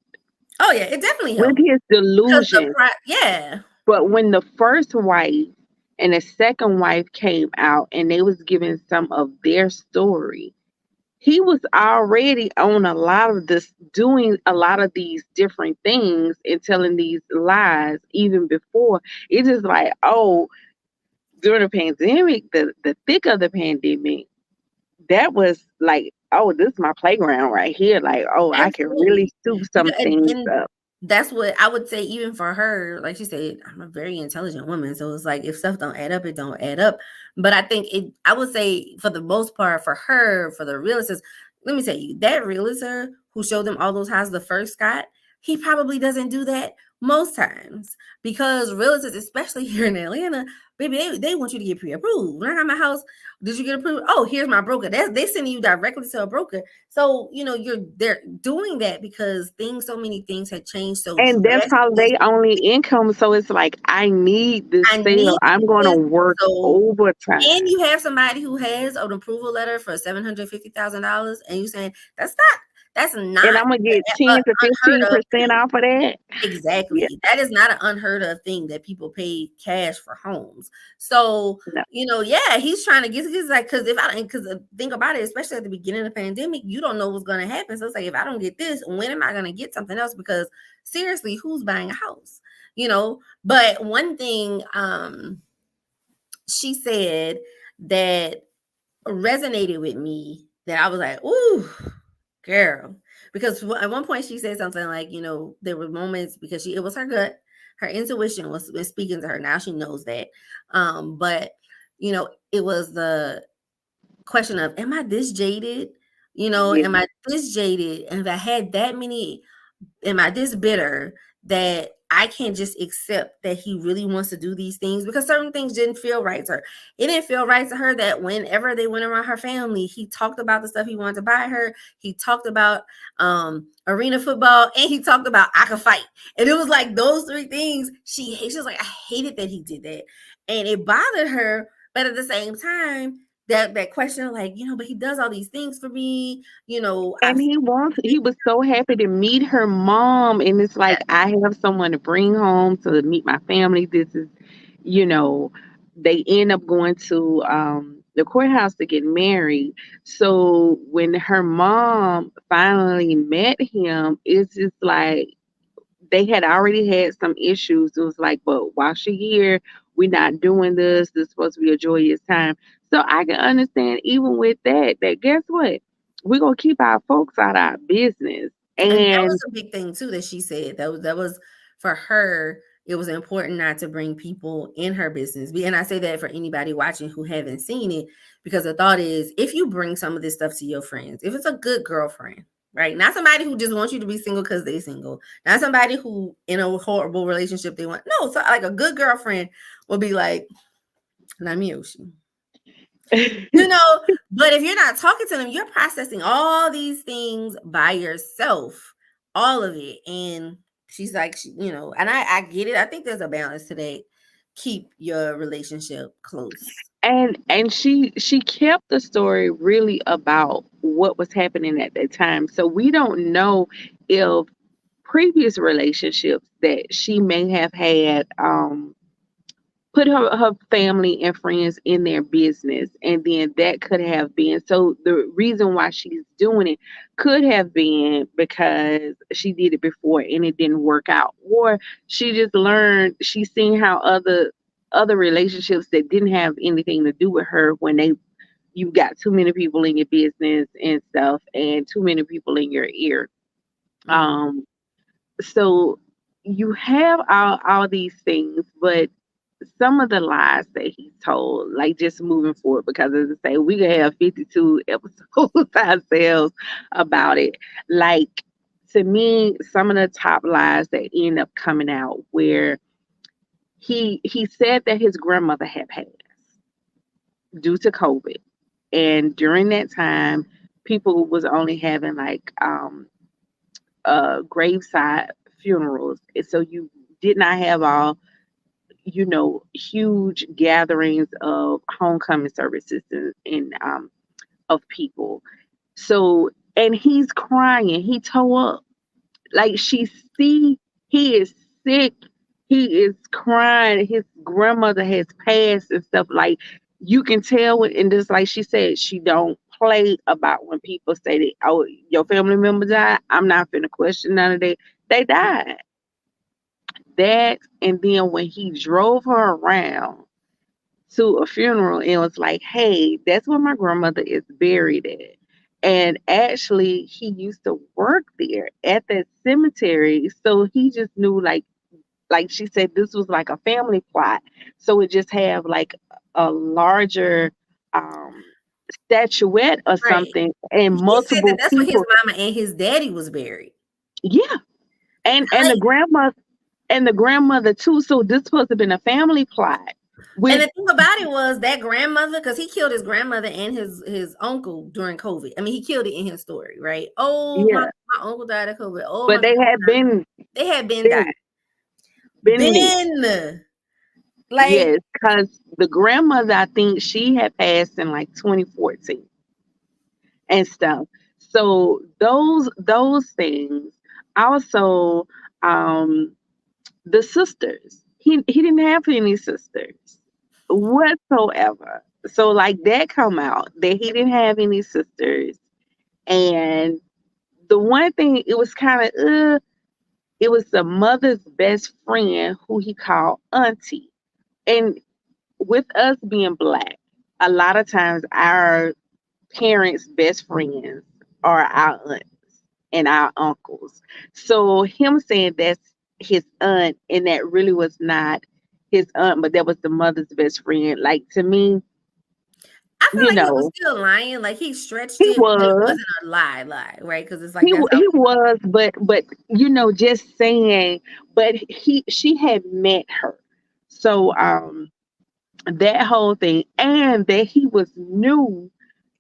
A: Oh, yeah, it definitely
B: with
A: helped.
B: his
A: Because
B: delusion.
A: yeah.
B: But when the first wife and the second wife came out and they was giving some of their story, he was already on a lot of this, doing a lot of these different things and telling these lies even before. It's just like, oh, during the pandemic, the thick of the pandemic, that was like, oh, this is my playground right here. Like, oh, I can really
A: Absolutely.
B: soup some
A: Because
B: things
A: and
B: up.
A: that's what I would say even for her, like she said, I'm a very intelligent woman. So it's like if stuff don't add up, it don't add up. But I think I would say for the most part, for her, for the realtors, let me tell you, that realtor who showed them all those houses the first Scott, he probably doesn't do that most times because realtors, especially here in Atlanta, baby, they want you to get pre-approved. When I got my house, did you get approved? Oh, here's my broker. They sending you directly to a broker. So, they're doing that because so many things had changed so
B: And that's probably
A: drastically.
B: they only income. So it's like, I need this
A: I
B: sale.
A: need
B: I'm going to
A: this.
B: work
A: So, and
B: overtime.
A: you have somebody who has an approval letter for $750,000, and you saying that's not
B: And I'm going to get
A: an
B: 10 to
A: unheard of
B: 15%
A: thing.
B: off of that. Yeah.
A: Exactly. That is not an unheard of thing that people pay cash for homes. So,
B: No.
A: yeah, he's trying to get, he's like, because think about it, especially at the beginning of the pandemic, you don't know what's going to happen. So it's like, if I don't get this, when am I going to get something else? Because seriously, who's buying a house? But one thing she said that resonated with me that I was like, ooh, girl. Because at one point she said something like, there were moments because it was her gut, her intuition was speaking to her. Now she knows that. But it was the question of, am I this jaded?
B: Yeah.
A: Am I this jaded? And if I had that many, am I this bitter that I can't just accept that he really wants to do these things because certain things didn't feel right to her. It didn't feel right to her that whenever they went around her family, he talked about the stuff he wanted to buy her. He talked about arena football and he talked about I could fight. And it was like those three things she hates. She was like, I hated that he did that. And it bothered her. But at the same time, that question, like, but he does all these things for me. I've
B: And he was so happy to meet her mom. And it's like, I have someone to bring home to meet my family. This is, you know, they end up going to the courthouse to get married. So when her mom finally met him, it's just like, they had already had some issues. It was like, but while she here, we're not doing this. This is supposed to be a joyous time. So I can understand even with that, that guess what? We're gonna keep our folks out of our business.
A: And that was
B: And
A: a big thing too that she said. That was for her. It was important not to bring people in her business. And I say that for anybody watching who haven't seen it, because the thought is, if you bring some of this stuff to your friends, if it's a good girlfriend, right? Not somebody who just wants you to be single because they're single, not somebody who in a horrible relationship they want. No, so like a good girlfriend will be like, "Let me Yoshi." You know, but if you're not talking to them, you're processing all these things by yourself, all of it. And she's like, and I get it. I think there's a balance today. Keep your relationship close.
B: she kept the story really about what was happening at that time. So we don't know if previous relationships that she may have had, put her family and friends in their business, and then that could have been, so the reason why she's doing it could have been because she did it before and it didn't work out, or she just learned, she's seen how other relationships that didn't have anything to do with her, when they, you got too many people in your business and stuff, and too many people in your ear.
A: Mm-hmm.
B: um so you have all these things, but some of the lies that he told, like just moving forward, because as I say, we could have 52 episodes ourselves about it. Like, to me, some of the top lies that end up coming out, where he said that his grandmother had passed due to COVID, and during that time, people was only having like graveside funerals, and so you did not have all, huge gatherings of homecoming services, and of people. So, and he's crying. He tore up. Like, she see he is sick. He is crying. His grandmother has passed and stuff. Like, you can tell when, and just like she said, she don't play about when people say that, oh, your family member died. I'm not finna question none of that. They died. That, and then when he drove her around to a funeral and was like, hey, that's where my grandmother is buried at. And actually, he used to work there at that cemetery. So he just knew, like she said, this was like a family plot. So it just have like a larger um, statuette or
A: Right.
B: something, and
A: He said that
B: multiple
A: that's where his
B: people.
A: mama and his daddy was buried.
B: Yeah. And the
A: Like,
B: grandmother too. So this supposed to have been a family plot
A: and
B: with.
A: the thing about it was that grandmother, because he killed his grandmother and his uncle during COVID. I mean, he killed it in his story, right? Oh, my
B: Yeah,
A: my uncle died of COVID. Oh,
B: but
A: my
B: they had
A: they had been died.
B: been been there.
A: Ben, like,
B: Yes, because the grandmother, I think she had passed in like 2014 and stuff. So those things. Also, um, the sisters. He didn't have any sisters whatsoever. So like that come out that he didn't have any sisters. And the one thing, it was kind of it was the mother's best friend who he called auntie. And with us being black, a lot of times our parents' best friends are our aunts and our uncles. So him saying that's his aunt, and that really was not his aunt, but that was the mother's best friend. Like, to me,
A: I feel
B: you
A: like he was
B: know,
A: still lying. Like, he stretched
B: he
A: it, but it
B: was.
A: wasn't a lie, right? Because it's like that's how.
B: He was, but just saying, but she had met her. So that whole thing, and that he was new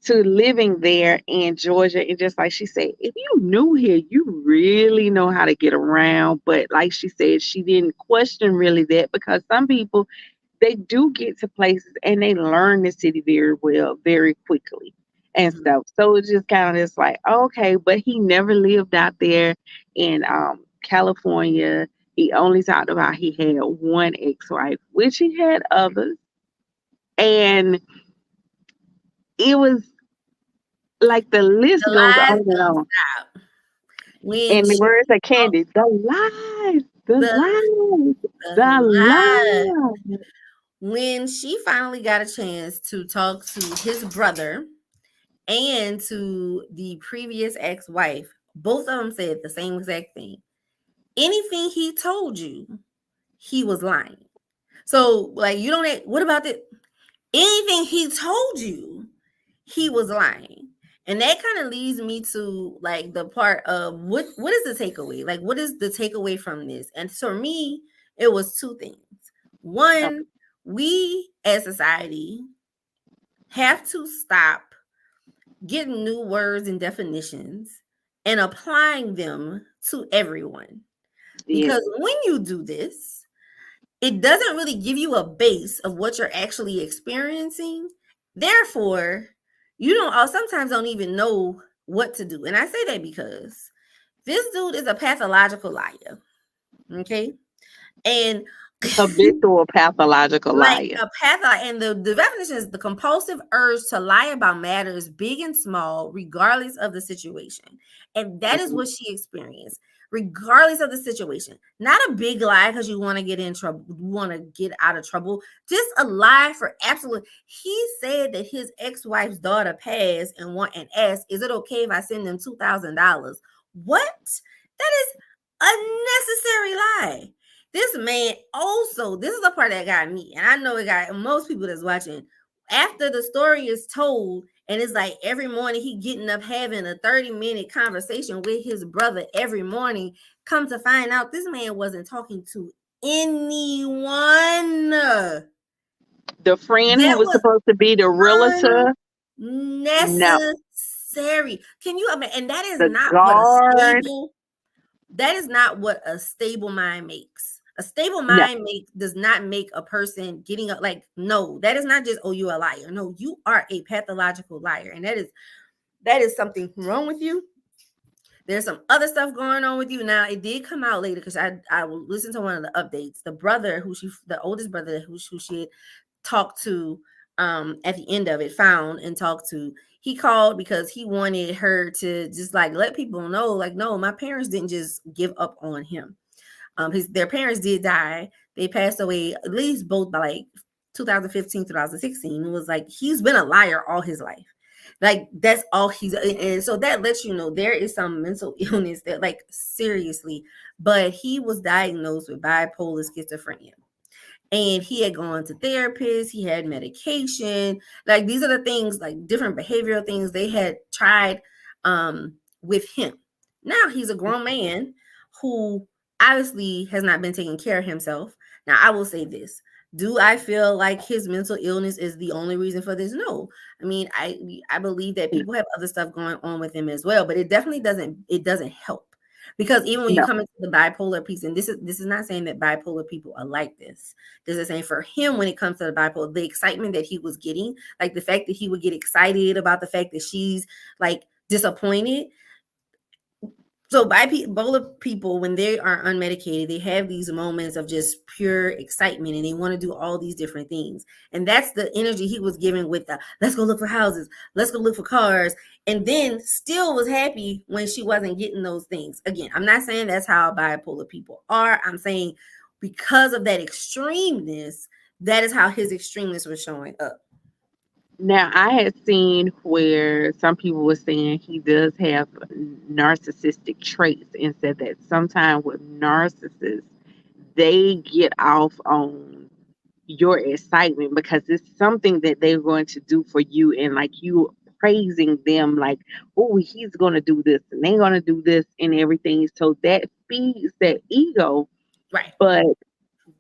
B: to living there in Georgia, and just like she said, if you new here, you really know how to get around. But like she said, she didn't question really that, because some people, they do get to places and they learn the city very well, very quickly and
A: Mhm.
B: stuff. So it's just kind of just like, okay, but he never lived out there in California. He only talked about he had one ex-wife, which he had others. And it was like the list
A: The
B: goes
A: lies
B: on and
A: don't
B: on.
A: stop. When
B: And the
A: she
B: words of
A: talked,
B: Candy, the
A: the
B: lies,
A: the
B: the
A: lies.
B: lies.
A: When she finally got a chance to talk to his brother and to the previous ex-wife, both of them said the same exact thing. Anything he told you, he was lying. So, like, you don't. What about the anything he told you, he was lying. And that kind of leads me to like the part of what is the takeaway? Like, what is the takeaway from this? And for me, it was two things. One, we as society have to stop getting new words and definitions and applying them to everyone.
B: Yeah,
A: Because when you do this, it doesn't really give you a base of what you're actually experiencing. Therefore, you don't sometimes don't even know what to do. And I say that because This dude is a pathological liar. Okay. And
B: Habitual pathological
A: like
B: liar.
A: a and the definition is the compulsive urge to lie about matters big and small, regardless of the situation. And that is
B: Mhm.
A: what she experienced, regardless of the situation. Not a big lie because you want to get in trouble, you want to get out of trouble. Just a lie for absolute. He said that his ex-wife's daughter passed and asked, "Is it okay if I send them $2,000?" What? That is unnecessary lie. This man also, this is the part that got me, and I know it got most people that's watching. After the story is told, and it's like every morning he getting up having a 30-minute conversation with his brother every morning. Come to find out, this man wasn't talking to anyone. That
B: The friend who was
A: was
B: supposed to be the realtor, no.
A: unnecessary. Can you imagine? And that is
B: The
A: not what a
B: guard,
A: stable that is not what a stable mind makes. A stable
B: no.
A: mind does not make a person getting up like, no, that is not just, oh, you a liar. No, you are a pathological liar. And that is something wrong with you. There's some other stuff going on with you. Now it did come out later because I will listen to one of the updates. The brother the oldest brother who she had talked to at the end of it, found and talked to, he called because he wanted her to just like let people know, like, no, my parents didn't just give up on him. Their parents did die. They passed away at least both by like 2015, 2016. It was like he's been a liar all his life. Like that's all and so that lets you know there is some mental illness that, like, seriously, but he was diagnosed with bipolar schizophrenia, and he had gone to therapists, he had medication. Like these are the things, like different behavioral things they had tried with him. Now he's a grown man who obviously has not been taking care of himself. Now I will say this. Do I feel like his mental illness is the only reason for this? No. I mean, I believe that people have other stuff going on with him as well, but it definitely doesn't help. Because even when you
B: No.
A: come into the bipolar piece, and this is not saying that bipolar people are like this is saying for him, when it comes to the bipolar, the excitement that he was getting, like the fact that he would get excited about the fact that she's like disappointed. So bipolar people, when they are unmedicated, they have these moments of just pure excitement and they want to do all these different things. And that's the energy he was giving with the let's go look for houses, let's go look for cars, and then still was happy when she wasn't getting those things. Again, I'm not saying that's how bipolar people are. I'm saying because of that extremeness, that is how his extremeness was showing up.
B: Now, I had seen where some people were saying he does have narcissistic traits, and said that sometimes with narcissists, they get off on your excitement because it's something that they're going to do for you, and like you praising them, like, oh, he's going to do this and they're going to do this and everything. So that feeds that ego.
A: Right.
B: But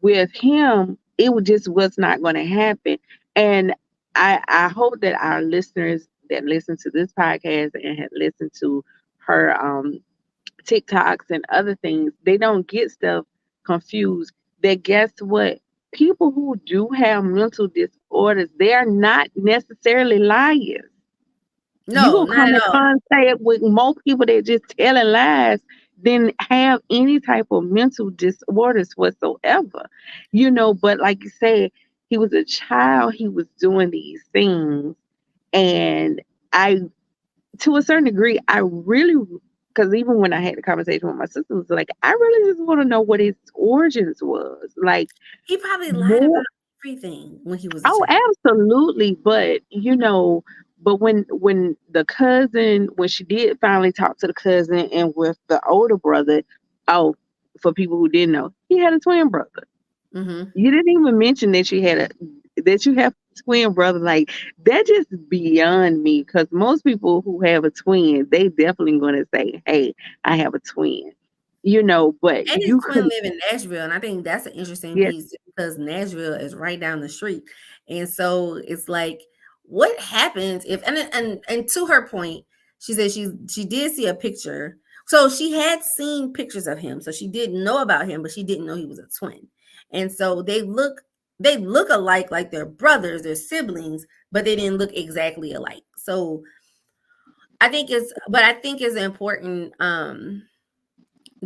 B: with him, just was not going to happen. And I hope that our listeners that listen to this podcast and have listened to her TikToks and other things, they don't get stuff confused. That guess what? People who do have mental disorders, they are not necessarily liars. You
A: No,
B: gonna
A: not
B: come
A: at
B: in
A: all.
B: contact with more people that just telling lies than have any type of mental disorders whatsoever. But like you said, he was a child, he was doing these things. And I, to a certain degree, I really, because even when I had the conversation with my sister, was like, I really just want to know what his origins was. Like,
A: He probably lied
B: more.
A: about everything when he was a
B: Oh,
A: child.
B: absolutely. But but when she did finally talk to the cousin and with the older brother, oh, for people who didn't know, he had a twin brother.
A: Mm-hmm.
B: You didn't even mention that you have a twin brother. Like, that just beyond me, because most people who have a twin, they definitely gonna say, hey, I have a twin. But
A: And his
B: you
A: twin
B: could,
A: live in Nashville, and I think that's an interesting
B: yes,
A: piece because Nashville is right down the street, and so it's like, what happens if? And to her point, she said she did see a picture, so she had seen pictures of him, so she did know about him, but she didn't know he was a twin, and so they look alike, like they're brothers, they're siblings, but they didn't look exactly alike. So I think it's important.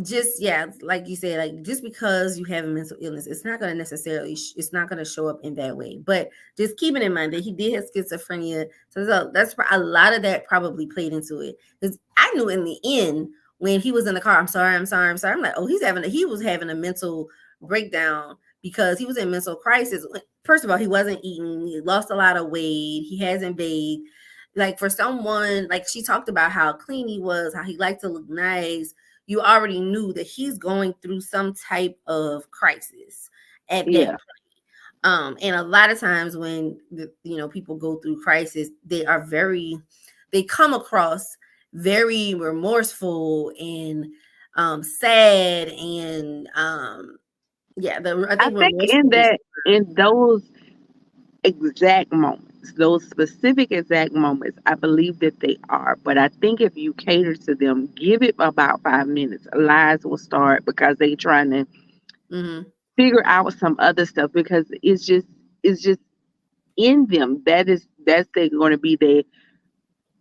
A: just yeah, like you said, like just because you have a mental illness, it's not going to necessarily it's not going to show up in that way. But just keeping in mind that he did have schizophrenia, so that's a lot of that probably played into it. Because I knew in the end when he was in the car, I'm sorry, I'm sorry, I'm sorry. I'm like, oh, he was having a mental breakdown because he was in mental crisis. First of all, he wasn't eating, he lost a lot of weight, he hasn't bathed. Like for someone, like she talked about how clean he was, how he liked to look nice, you already knew that he's going through some type of crisis at that
B: Yeah.
A: point. And a lot of times when people go through crisis, they come across very remorseful and sad and yeah, I
B: I
A: think
B: think in
A: remorseful is
B: that, in those exact moments, those specific exact moments, I believe that they are. But I think if you cater to them, give it about 5 minutes, lies will start because they trying to
A: mm-hmm,
B: figure out some other stuff because it's just in them. That's going to be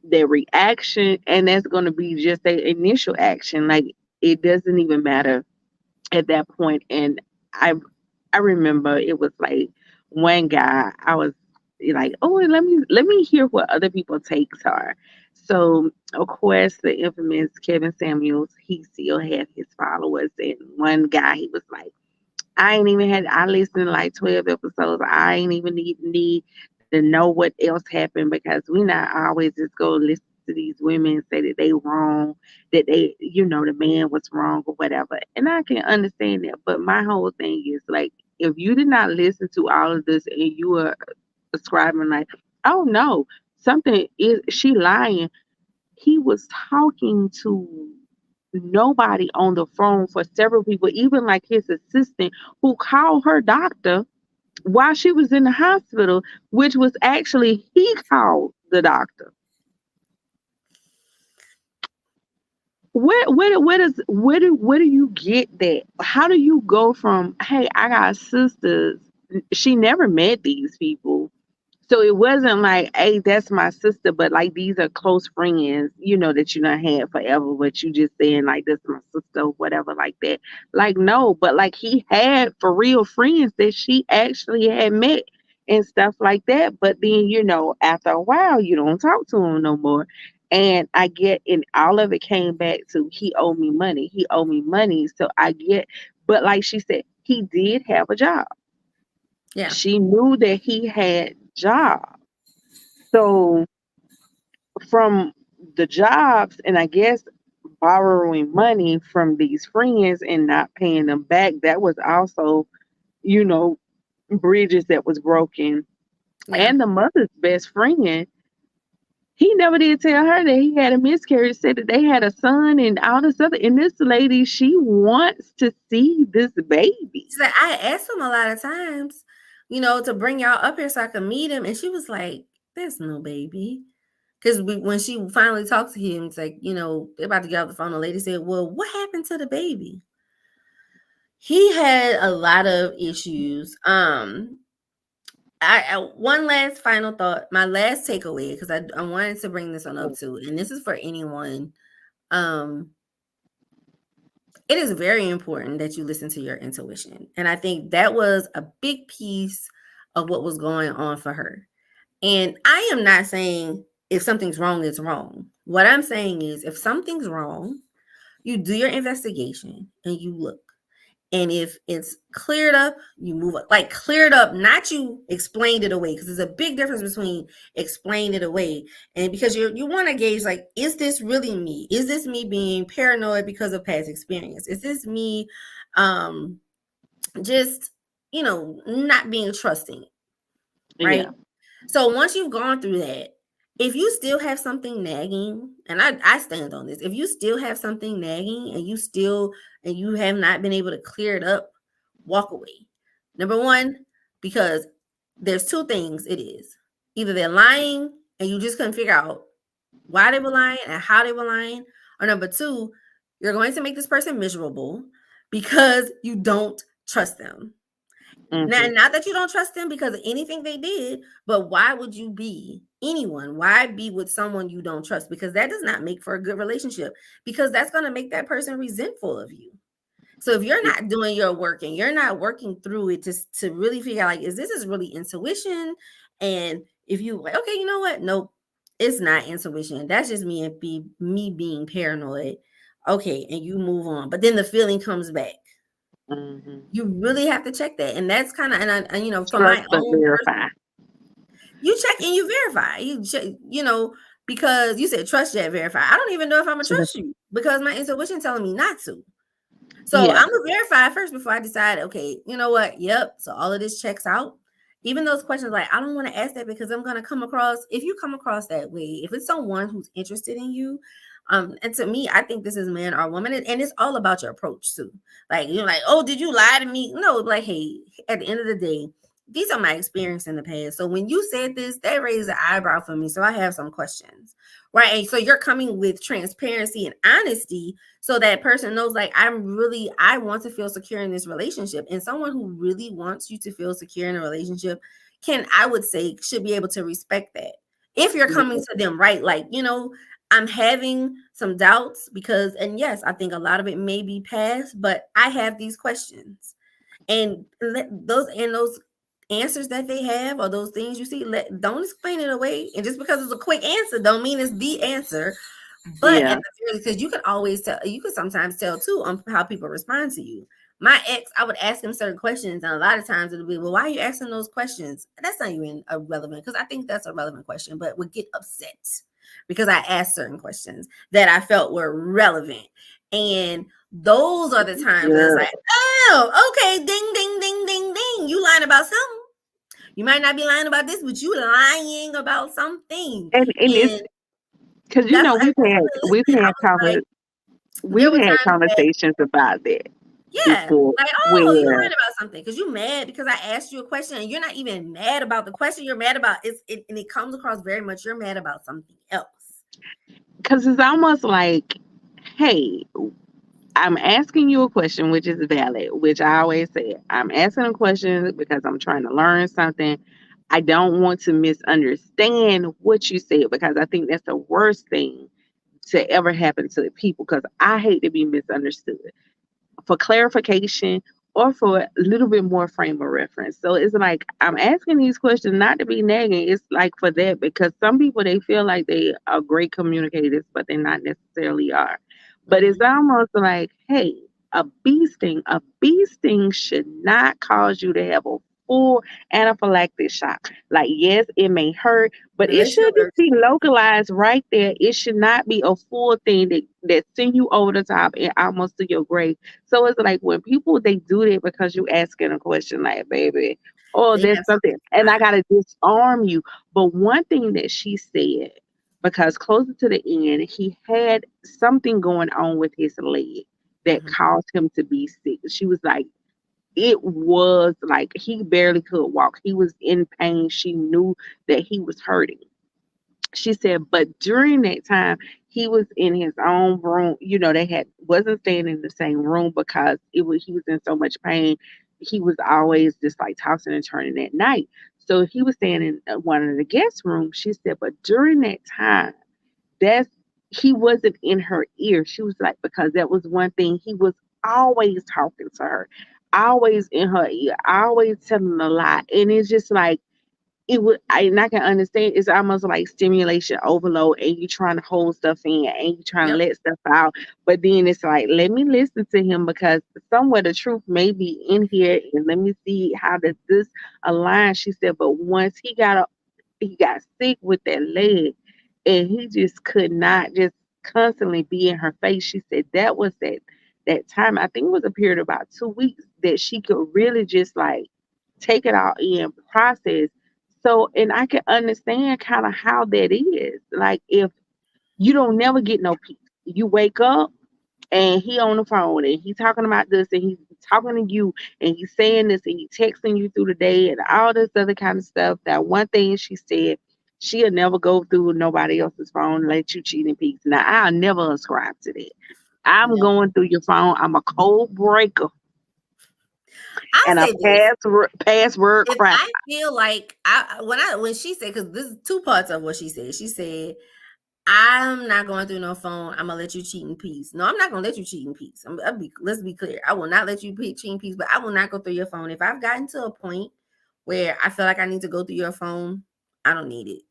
B: their reaction, and that's going to be just their initial action. Like it doesn't even matter at that point. And I I remember it was like one guy I was like, oh, let me hear what other people takes are. So of course the infamous Kevin Samuels, he still had his followers, and one guy he was like, I listened to like 12 episodes. I ain't even need to know what else happened because we not always just go listen to these women and say that they wrong, that the man was wrong or whatever. And I can understand that. But my whole thing is like, if you did not listen to all of this and you are ascribing like, oh no, something is she lying. He was talking to nobody on the phone for several people, even like his assistant who called her doctor while she was in the hospital, which was actually he called the doctor. Where do you get that? How do you go from, hey, I got sisters? She never met these people. So it wasn't like, hey, that's my sister, but like these are close friends, that you done had forever, but you just saying like that's my sister or whatever like that. Like no, but like he had for real friends that she actually had met and stuff like that. But then, after a while you don't talk to him no more. And I get, and all of it came back to he owed me money. He owed me money. So I get, but like she said, he did have a job.
A: yeah,
B: She knew that he had job. So from the jobs, and I guess borrowing money from these friends and not paying them back, that was also, you know, bridges that was broken.
A: yeah.
B: And the mother's best friend, he never did tell her that he had a miscarriage, said that they had a son and all this other. And this lady, she wants to see this baby.
A: She's like, I asked him a lot of times, to bring y'all up here so I could meet him, and she was like, "There's no baby." Because when she finally talked to him, it's like, they're about to get off the phone. The lady said, "Well, what happened to the baby?" He had a lot of issues. I one last final thought, my last takeaway, because I wanted to bring this on up too, and this is for anyone. Um, it is very important that you listen to your intuition. And I think that was a big piece of what was going on for her. And I am not saying if something's wrong, it's wrong. What I'm saying is if something's wrong, you do your investigation and you look. And if it's cleared up, you move up. Like cleared up, not you explained it away. Because there's a big difference between explain it away and because you want to gauge like, is this really me? Is this me being paranoid because of past experience? Is this me um just not being trusting, right?
B: Yeah.
A: So once you've gone through that, if you still have something nagging, and I stand on this, if you still have something nagging and you have not been able to clear it up, walk away. Number one, because there's two things it is. Either they're lying and you just couldn't figure out why they were lying and how they were lying, or number two, you're going to make this person miserable because you don't trust them. Now,
B: Mhm.
A: not that you don't trust them because of anything they did, but why would you be anyone? Why be with someone you don't trust? Because that does not make for a good relationship, because that's going to make that person resentful of you. So if you're
B: Yeah.
A: not doing your work and you're not working through it to really figure out, like, is this is really intuition? And if you like, okay, you know what? Nope, it's not intuition. That's just me being paranoid. Okay, and you move on. But then the feeling comes back.
B: Mhm.
A: You really have to check that. And that's kind of, and you know, from
B: Trust
A: my
B: but
A: own
B: verify.
A: you check and you verify. You check, you know, because you said trust yet verify. I don't even know if I'm gonna
B: Trust.
A: trust you because my intuition telling me not to. So
B: Yeah.
A: I'm gonna verify first before I decide, okay, you know what? Yep. So all of this checks out. Even those questions, like, I don't want to ask that because I'm gonna come across, if you come across that way, if it's someone who's interested in you, and to me, I think this is man or woman, and it's all about your approach too. Like, you're like, oh, did you lie to me? No, like, hey, at the end of the day, these are my experience in the past. So when you said this, that raised an eyebrow for me. So I have some questions. Right. And so you're coming with transparency and honesty so that person knows, like, I want to feel secure in this relationship. And someone who really wants you to feel secure in a relationship I would say, should be able to respect that. If you're coming
B: Yeah.
A: to them, right? Like, I'm having some doubts because, and yes, I think a lot of it may be past, but I have these questions. And those answers that they have, or those things you see, don't explain it away. And just because it's a quick answer don't mean it's the answer. But at
B: Yeah.
A: the very, because you can always tell, you can sometimes tell too on how people respond to you. My ex, I would ask him certain questions, and a lot of times it'll be, well, why are you asking those questions? That's not even irrelevant, because I think that's a relevant question, but would get upset because I asked certain questions that I felt were relevant. And those are the times that it's
B: Yeah.
A: like, oh, okay, ding, ding, ding, ding, ding. You lying about something. You might not be lying about this, but you lying about something.
B: And it's
A: And
B: because
A: that's what I
B: we've had
A: was listening. I was like, there
B: we've
A: were
B: had
A: times that,
B: conversations about that
A: yeah,
B: before
A: like, oh, you
B: where
A: lying about something because you mad because I asked you a question and you're not even mad about the question. You're mad about and it comes across very much you're mad about something else.
B: because it's almost like, hey, I'm asking you a question which is valid, which I always say. I'm asking a question because I'm trying to learn something. I don't want to misunderstand what you said because I think that's the worst thing to ever happen to people because I hate to be misunderstood for clarification or for a little bit more frame of reference. So it's like I'm asking these questions not to be nagging. It's like for that because some people they feel like they are great communicators, but they not necessarily are. But it's
A: Hmm.
B: almost like, hey, a bee sting should not cause you to have a full anaphylactic shock. Like, yes, it may hurt, but it
A: Unless you're
B: should just
A: allergic.
B: be localized right there. It should not be a full thing that send you over the top and almost to your grave. So it's like when people they do that because you asking a question like, baby, oh,
A: They
B: there's
A: have
B: something,
A: something to
B: and I
A: hide.
B: gotta disarm you. But one thing that she said, because closer to the end, he had something going on with his leg that
A: Hmm.
B: caused him to be sick. She was like, it was like he barely could walk. He was in pain. She knew that he was hurting. She said, but during that time, he was in his own room. They had wasn't staying in the same room because he was in so much pain. He was always just like tossing and turning at night. So he was staying in one of the guest rooms. She said, but during that time, that's he wasn't in her ear. She was like, because that was one thing. He was always talking to her, always in her ear, always telling a lie. And it's just like and I can understand it's almost like stimulation overload and you trying to hold stuff in and you trying to
A: Yep.
B: let stuff out. But then it's like, let me listen to him because somewhere the truth may be in here and let me see how does this align. She said, but once he got sick with that leg and he just could not just constantly be in her face. She said that was that time. I think it was a period of about 2 weeks that she could really just like take it all in, process. So, and I can understand kind of how that is. Like if you don't never get no peace, you wake up and he on the phone and he talking about this and he's talking to you and he's saying this and he texting you through the day and all this other kind of stuff. That one thing she said, she'll never go through nobody else's phone and let you cheat in peace. Now I'll never ascribe to that. I'm
A: Never.
B: going through your phone. I'm a cold breaker.
A: I'll
B: and a
A: say this.
B: password
A: If
B: cry.
A: I feel like when she said, because this is two parts of what she said. She said, I'm not going through no phone. I'm gonna let you cheat in peace. No, I'm not gonna let you cheat in peace. Let's be clear. I will not let you cheat in peace, but I will not go through your phone. If I've gotten to a point where I feel like I need to go through your phone, I don't need it.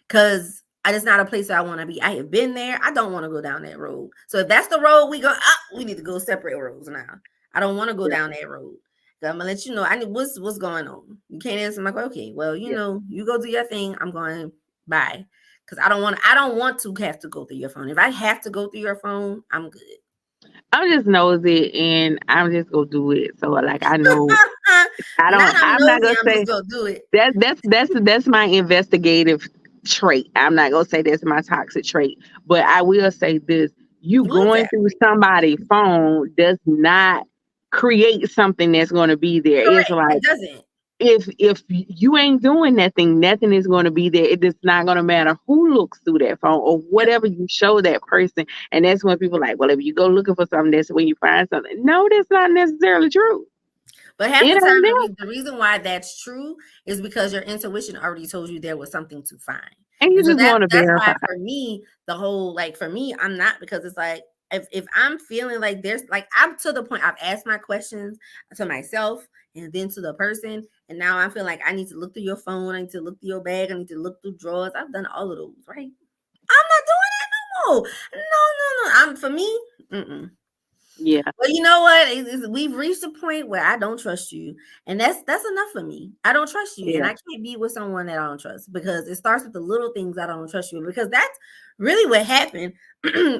A: Cause it's not a place that I want to be. I have been there. I don't want to go down that road. So if that's the road we go up, we need to go separate roads now. I don't want to go
B: Yeah,
A: down that road. So I'm gonna let you know. I need what's going on. You can't answer my question. Okay, well,
B: yeah.
A: you go do your thing. I'm going bye. Cause I don't want to have to go through your phone. If I have to go through your phone, I'm good.
B: I'm just nosy and I'm just gonna do it. So like I know
A: Not I'm
B: I'm not
A: nosy.
B: gonna
A: I'm just
B: say
A: gonna do it.
B: that's my investigative trait. I'm not gonna say that's my toxic trait, but I will say this: you
A: What is
B: going
A: that?
B: through somebody's phone does not create something that's gonna be there. It's
A: Correct.
B: like
A: It doesn't.
B: if you ain't doing nothing, nothing is going to be there. It is not going to matter who looks through that phone or
A: Yep.
B: whatever you show that person. And that's when people are like, well, if you go looking for something, that's when you find something. No, that's not necessarily true.
A: But half
B: It
A: the
B: ain't
A: time,
B: there,
A: the reason why that's true is because your intuition already told you there was something to find.
B: and you
A: And so
B: just want to
A: that's
B: verify.
A: why for me, the whole like for me, I'm not because it's like if I'm feeling like there's like I'm to the point I've asked my questions to myself and then to the person, and now I feel like I need to look through your phone, I need to look through your bag, I need to look through drawers. I've done all of those, right? I'm not doing that no more. No, no, no. I'm for me. Mm-mm.
B: Yeah,
A: Well, you know what? We've reached a point where I don't trust you, and that's enough for me. I don't trust you, and
B: yeah,
A: I can't be with someone that I don't trust because it starts with the little things I don't trust you with, because that's really what happened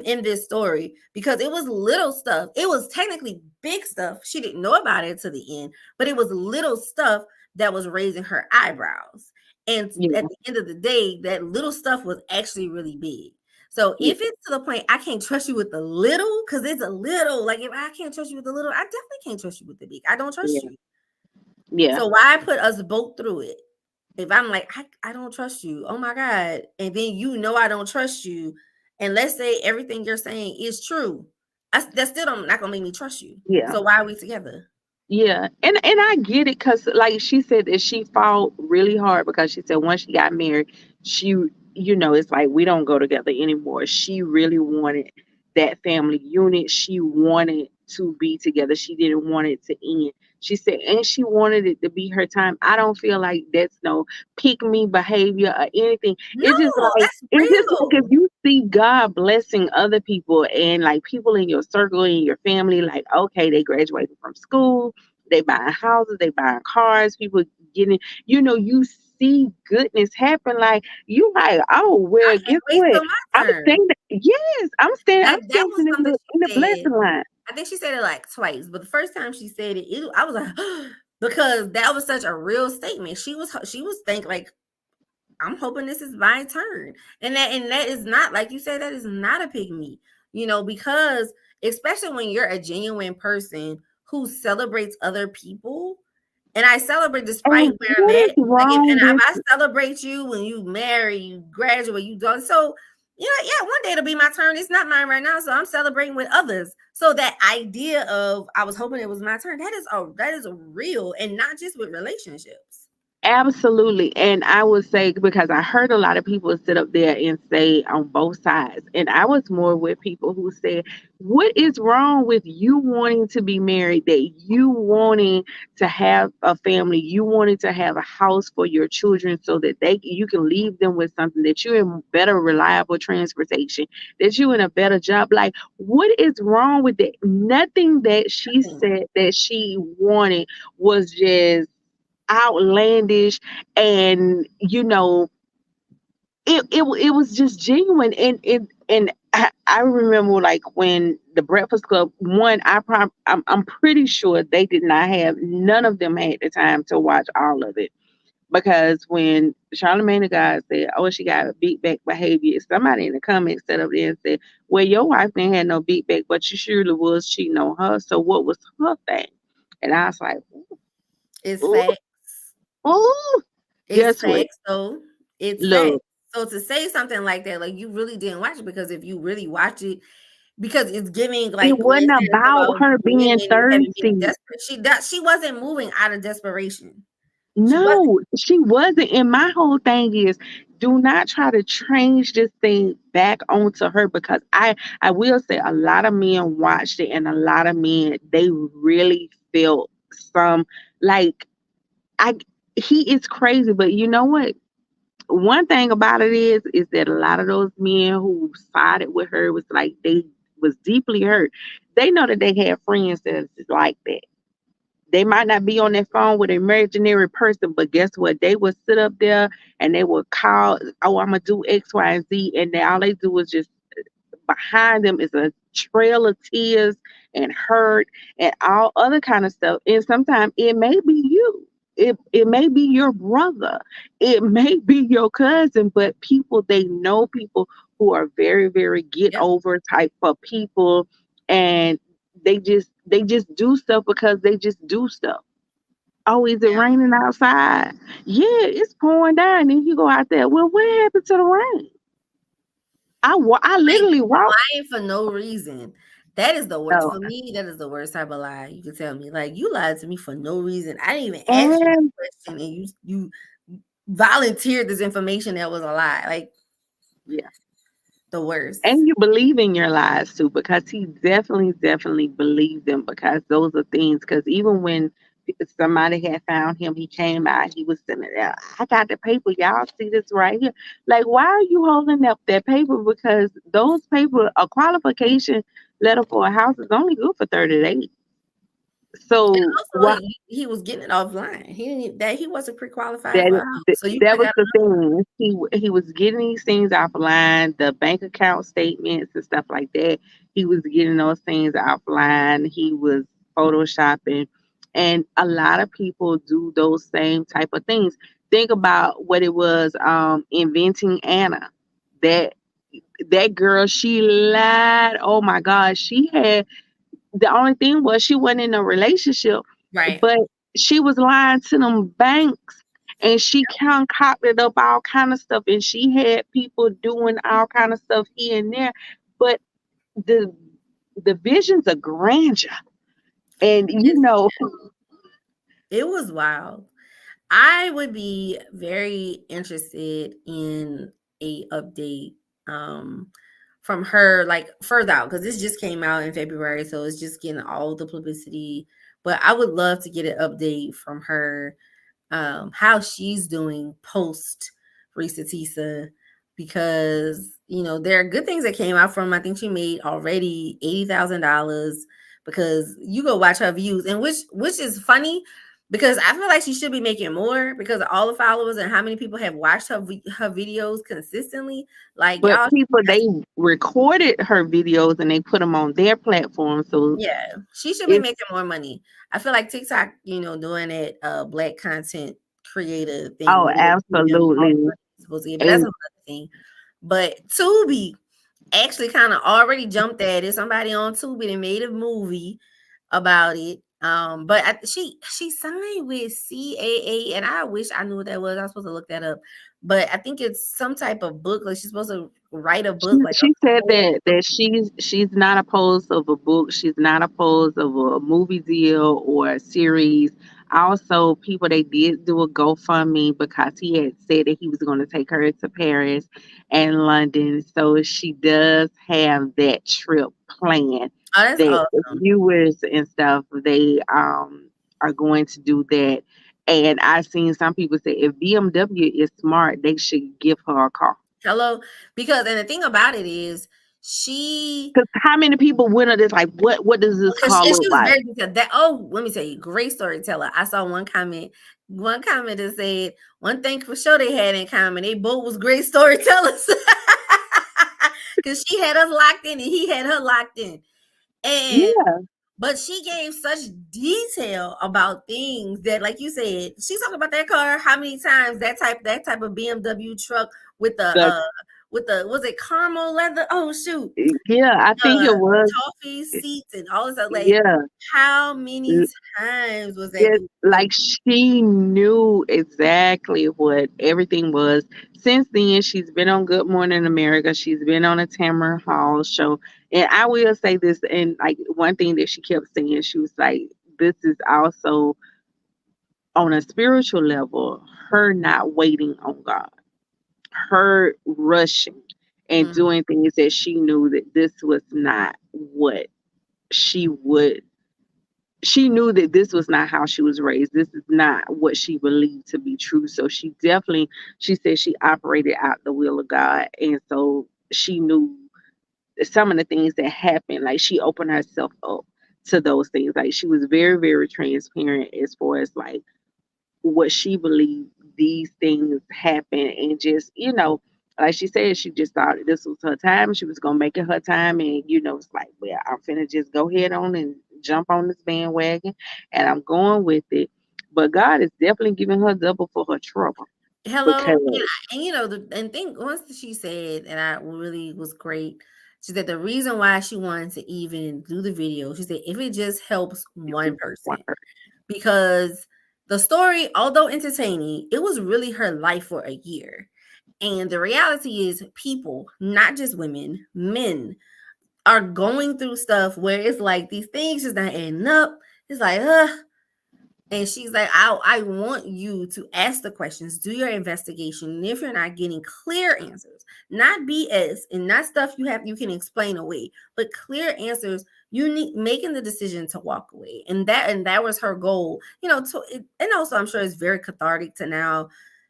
A: in this story. Because it was little stuff. It was technically big stuff. She didn't know about it to the end, but it was little stuff that was raising her eyebrows. And
B: yeah,
A: at the end of the day, that little stuff was actually really big. So
B: yeah,
A: if it's to the point I can't trust you with the little, because it's a little, like if I can't trust you with the little, I definitely can't trust you with the big. I don't trust
B: yeah,
A: you.
B: yeah,
A: So why put us both through it? If I'm like, I don't trust you, oh my God. And then I don't trust you. And let's say everything you're saying is true. That still not gonna make me trust you.
B: yeah.
A: So why are we together?
B: Yeah, and I get it because, like she said, that she fought really hard because she said once she got married, she, it's like we don't go together anymore. She really wanted that family unit. She wanted to be together. She didn't want it to end. She said, and she wanted it to be her time. I don't feel like that's no pick me behavior or anything.
A: No, that's
B: It's just like if
A: real.
B: you see God blessing other people and like people in your circle in your family, like okay, they graduated from school, they buying houses, they buying cars, people getting, you see goodness happen. Like you like, oh
A: I
B: well, guess
A: can't wait
B: what?
A: till my
B: I'm
A: turn.
B: standing. Yes, I'm
A: That was
B: standing in
A: something
B: the
A: she said.
B: blessing line.
A: I think she said it like twice, but the first time she said it, I was like, because that was such a real statement. She was thinking like, I'm hoping this is my turn, and that is not, like you said, that is not a pick me, because especially when you're a genuine person who celebrates other people, and I celebrate despite
B: And
A: where I'm
B: what is
A: at. Like
B: wrong
A: and if
B: with
A: I celebrate you when you marry, you graduate, you done. So yeah, one day it'll be my turn. It's not mine right now, so I'm celebrating with others. So that idea of I was hoping it was my turn, that is a real, and not just with relationships.
B: Absolutely. And I would say, because I heard a lot of people sit up there and say on both sides. And I was more with people who said, what is wrong with you wanting to be married, that you wanting to have a family, you wanting to have a house for your children so that you can leave them with something, that you're in better reliable transportation, that you're in a better job. Like, what is wrong with it? Nothing that she said that she wanted was just outlandish, and it was just genuine. And I remember like when the Breakfast Club one, I'm pretty sure they did not have, none of them had the time to watch all of it, because when Charlamagne the God said, oh, she got a big back behavior, somebody in the comments set up there and said, well, your wife didn't have no big back, but you surely was cheating on her, so what was her thing? And I was like,
A: It's
B: ooh,
A: facts.
B: ooh.
A: It's
B: Guess what?
A: facts, though. It's facts.
B: Look,
A: So to say something like that, like you really didn't watch it, because if you really watch it, because it's giving
B: It
A: like the way it
B: wasn't
A: said
B: about
A: about
B: her being
A: women having been
B: thirsty.
A: desperate. She wasn't moving out of desperation. She wasn't.
B: No, she wasn't. And my whole thing is, do not try to change this thing back onto her, because I will say a lot of men watched it, and a lot of men, they really felt some, like, I he is crazy, but you know what? One thing about it is that a lot of those men who sided with her was like, they was deeply hurt. They know that they had friends that's like that. They might not be on their phone with an imaginary person, but guess what? They would sit up there and they would call, oh, I'm gonna do X, Y, and Z, and then all they do is just, behind them is a trail of tears and hurt and all other kind of stuff. And sometimes it may be you. It may be your brother. It may be your cousin, but people, they know people who are very, very get
A: Yep.
B: over type of people, and they just do stuff because they just do stuff. Oh, is it
A: Yeah.
B: raining outside? Yeah, it's pouring down. And you go out there. Well, what happened to the rain? I
A: Like
B: literally walked.
A: lying for no reason. That is the worst
B: No,
A: for me. That is the worst type of lie you can tell me. Like you lied to me for no reason. I didn't even ask you
B: and
A: this question, and you volunteered this information that was a lie. Like
B: yeah,
A: the worst.
B: and you believe in your lies too, because he definitely believed them, because those are things. Because even when somebody had found him, he came out. He was sitting there. I got the paper. Y'all see this right here? Like, why are you holding up that paper? Because those paper, a qualification letter for a house is only good for 30 days. So
A: Also,
B: why?
A: he was getting it offline. He didn't that he wasn't pre-qualified for a
B: That
A: house,
B: that
A: so you could
B: that
A: have
B: was
A: got
B: the thing. He was getting these things offline, the bank account statements and stuff like that. He was getting those things offline. He was photoshopping, and a lot of people do those same type of things. Think about what it was, inventing Anna. That that girl, she lied. Oh my God, she had, the only thing was she wasn't in a relationship,
A: right.
B: but she was lying to them banks, and she concocted up all kind of stuff, and she had people doing all kind of stuff here and there. But the the visions of grandeur, and
A: It was wild. I would be very interested in a update from her like further out because this just came out in February, so it's just getting all the publicity. But I would love to get an update from her how she's doing post Risa because there are good things that came out from. I think she made already $80,000 because you go watch her views, and which is funny because I feel like she should be making more because of all the followers and how many people have watched her videos consistently. Like
B: but
A: y'all,
B: people, they recorded her videos and they put them on their platform, so
A: yeah, she should be
B: it's,
A: making more money. I feel like TikTok, doing that black content creator thing
B: oh,
A: where they're giving them all the
B: absolutely.
A: money they're supposed to get, but that's
B: And
A: another thing. But Tubi actually kind of already jumped at it. Somebody on Tubi that made a movie about it. But she signed with CAA, and I wish I knew what that was. I was supposed to look that up, but I think it's some type of book. Like she's supposed to write a
B: She
A: book, like a
B: she said
A: full
B: that she's not opposed of a book. She's not opposed of a movie deal or a series. Also, people, they did do a GoFundMe because he had said that he was going to take her to Paris and London. So she does have that trip planned.
A: Oh, that's
B: That the
A: awesome.
B: viewers and stuff, they are going to do that. And I've seen some people say if BMW is smart, they should give her a car.
A: Hello, because and the thing about it is she
B: Because how many people went on this? Like, what does this
A: because
B: car
A: and
B: look
A: she was
B: like?
A: very detailed. That let me tell you, great storyteller. I saw one comment that said one thing for sure they had in common. They both was great storytellers. Because she had us locked in and he had her locked in. And
B: Yeah,
A: but she gave such detail about things that, like you said, she talked about that car, how many times that type of BMW truck with the
B: the
A: with the, was it caramel leather? Oh shoot,
B: Yeah, I think it
A: the
B: was.
A: toffee seats and all this stuff. Like,
B: Yeah,
A: how many times was that
B: just
A: being said?
B: like she knew exactly what everything was. Since then, she's been on Good Morning America. She's been on a Tamara Hall show. And I will say this, and like one thing that she kept saying, she was like, this is also on a spiritual level, her not waiting on God, her rushing and
A: Mhm.
B: doing things that she knew that this was not what she would she knew that this was not how she was raised. This is not what she believed to be true. So she definitely, she said she operated out the will of God. And so she knew some of the things that happened. Like she opened herself up to those things. Like she was very, very transparent as far as like what she believed these things happen and just, like she said, she just thought this was her time. She was gonna make it her time, and it's like, well, I'm finna just go ahead on and jump on this bandwagon, and I'm going with it. But God is definitely giving her double for her trouble
A: Hello,
B: because
A: and and think once she said, and I really was great. She said the reason why she wanted to even do the video, she said if it just helps one person, because the story, although entertaining, it was really her life for a year. And the reality is, people, not just women, men, are going through stuff where it's like these things just not adding up. It's like, and she's like, I want you to ask the questions, do your investigation. And if you're not getting clear answers, not BS and not stuff you can explain away, but clear answers, you need making the decision to walk away. And that was her goal. And also I'm sure it's very cathartic to now.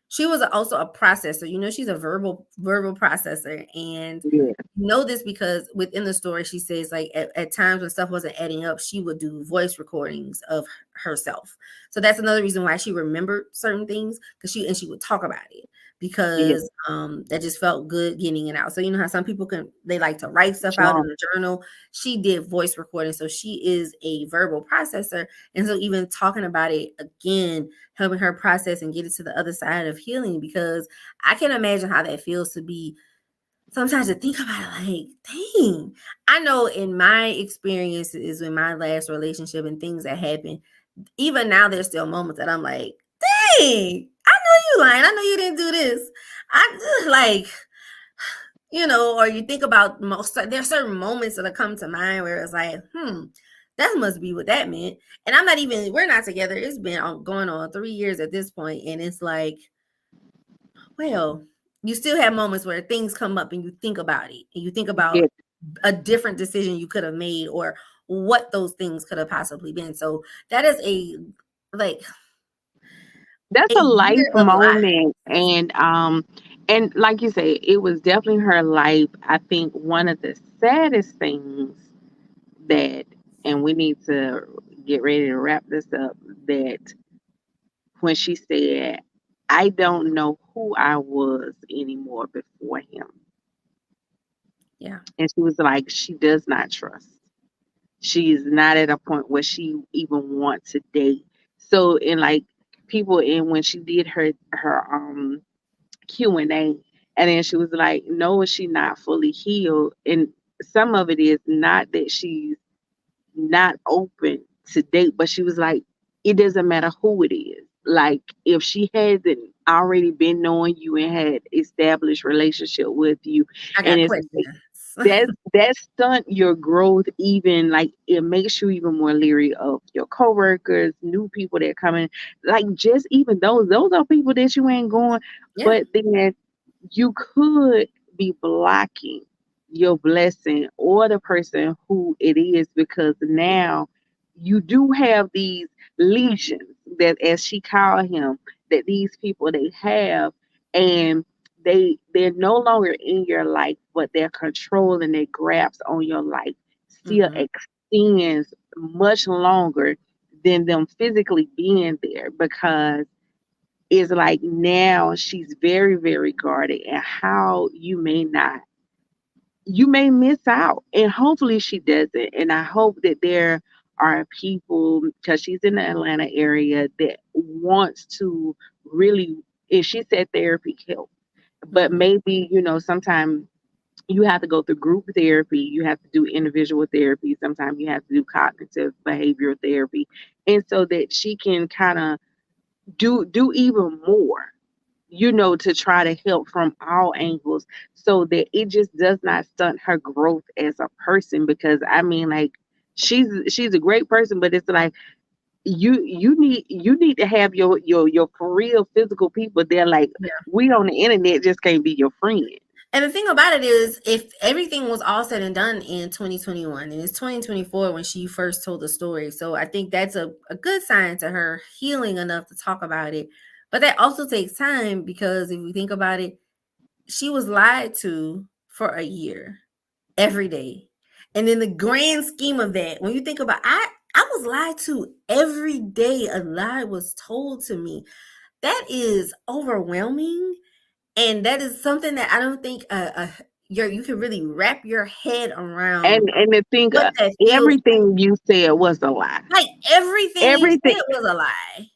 A: She was also a processor. She's a verbal processor. And
B: yeah,
A: know this because within the story she says like at times when stuff wasn't adding up, she would do voice recordings of herself. So that's another reason why she remembered certain things, because she would talk about it,
B: yeah,
A: because that just felt good getting it out. So you know how some people they like to write stuff out in
B: sure,
A: a journal. She did voice recording, so she is a verbal processor. And so even talking about it again, helping her process and get it to the other side of healing, because I can imagine how that feels to be sometimes, to think about it, like, dang. I know in my experiences in my last relationship and things that happened, even now there's still moments that I'm like, dang, I know you lying. I know you didn't do this. I like, or you think about there's certain moments that come to mind where it's like, that must be what that meant. And we're not together. It's been going on 3 years at this point, and it's like, well, you still have moments where things come up and you think about it and you think
B: yeah.
A: about a different decision you could have made or what those things could have possibly been. So that is like
B: That's
A: a
B: a life
A: year of
B: moment, and like you say, it was definitely her life. I think one of the saddest things that, and we need to get ready to wrap this up, that when she said, I don't know who I was anymore before him.
A: yeah.
B: And she was like, she does not trust. She is not at a point where she even wants to date. So, and like people, and when she did her Q&A, and then she was like, no, is she not fully healed? And some of it is not that she's not open to date, but she was like, it doesn't matter who it is. Like if she hasn't already been knowing you and had established relationship with you,
A: I
B: and
A: got
B: it's like
A: questions.
B: that stunt your growth, even like it makes you even more leery of your coworkers, new people that come in. Like just even those are people that you ain't going,
A: Yeah,
B: but then you could be blocking your blessing or the person who it is, because now you do have these lesions, that as she called him, that these people they have, and they're no longer in your life, but their control and their grasp on your life still
A: hmm,
B: extends much longer than them physically being there, because it's like now she's very, very guarded, and how you may miss out, and hopefully she doesn't. And I hope that there are people, because she's in the Atlanta area, that wants to really, and she said therapy helps, But
A: Mhm.
B: maybe, sometimes you have to go through group therapy, you have to do individual therapy, sometimes you have to do cognitive behavioral therapy. And so that she can kind of do even more, to try to help from all angles so that it just does not stunt her growth as a person. Because I mean, like, she's a great person, but it's like you need to have your for real physical people there. Like, we on the internet just can't be your friend.
A: And the thing about it is, if everything was all said and done in 2021, and it's 2024 when she first told the story, so I think that's a good sign to her healing enough to talk about it. But that also takes time, because if we think about it, she was lied to for a year every day. And in the grand scheme of that, when you think about, I was lied to every day. A lie was told to me. That is overwhelming, and that is something that I don't think you can really wrap your head around
B: And to think,
A: what that feels like.
B: everything you said was a lie.
A: Like, everything you
B: Everything.
A: said was a lie.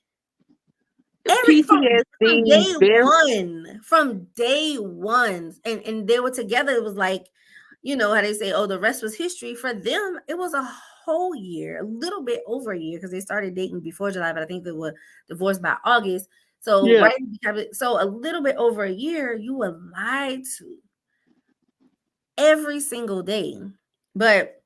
A: Every from
B: PTSD,
A: day
B: very.
A: one, from day one, and they were together. It was like, how they say, oh, the rest was history. For them, it was a whole year, a little bit over a year, because they started dating before July, but I think they were divorced by August. So
B: Yeah.
A: right, so a little bit over a year, you were lied to every single day. But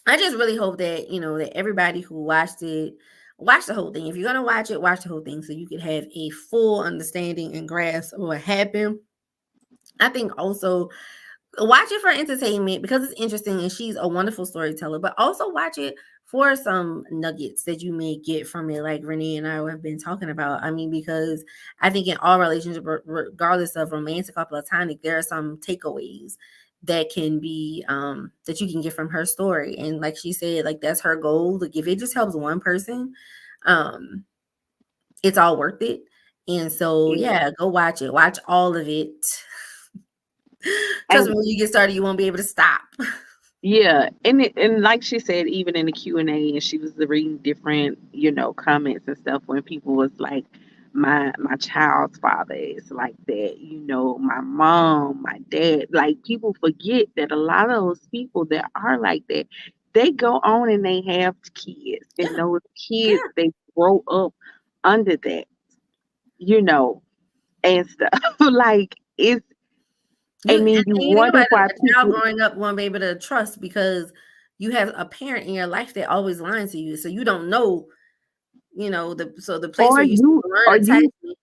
A: I just really hope that, that everybody who watched it, watch the whole thing. If you're gonna watch it, watch the whole thing so you can have a full understanding and grasp of what happened. I think also watch it for entertainment, because it's interesting and she's a wonderful storyteller, but also watch it for some nuggets that you may get from it, like Renee and I have been talking about. I mean, because I think in all relationships, regardless of romantic or platonic, there are some takeaways that can be that you can get from her story. And like she said, like, that's her goal. Like, if it just helps one person, um it's all worth it. And so,
B: Yeah.
A: yeah, go watch it, watch all of it. Trust
B: And
A: me, when you get started, you won't be able to stop.
B: yeah, and like she said, even in the Q&A, and she was reading different, comments and stuff, when people was like, my child's father is like that, my mom, my dad. Like, people forget that a lot of those people that are like that, they go on and they have kids, and
A: Yeah,
B: those kids,
A: yeah.
B: they grow up under that, you know, and stuff. Like, it's,
A: You
B: and
A: and
B: then you
A: you think
B: wonder
A: about
B: why
A: it, a child
B: people.
A: growing up won't be able to trust, because you have a parent in your life that always lying to you, so you don't know, the place
B: or
A: where you start
B: you
A: to
B: or
A: learn
B: you
A: attachment.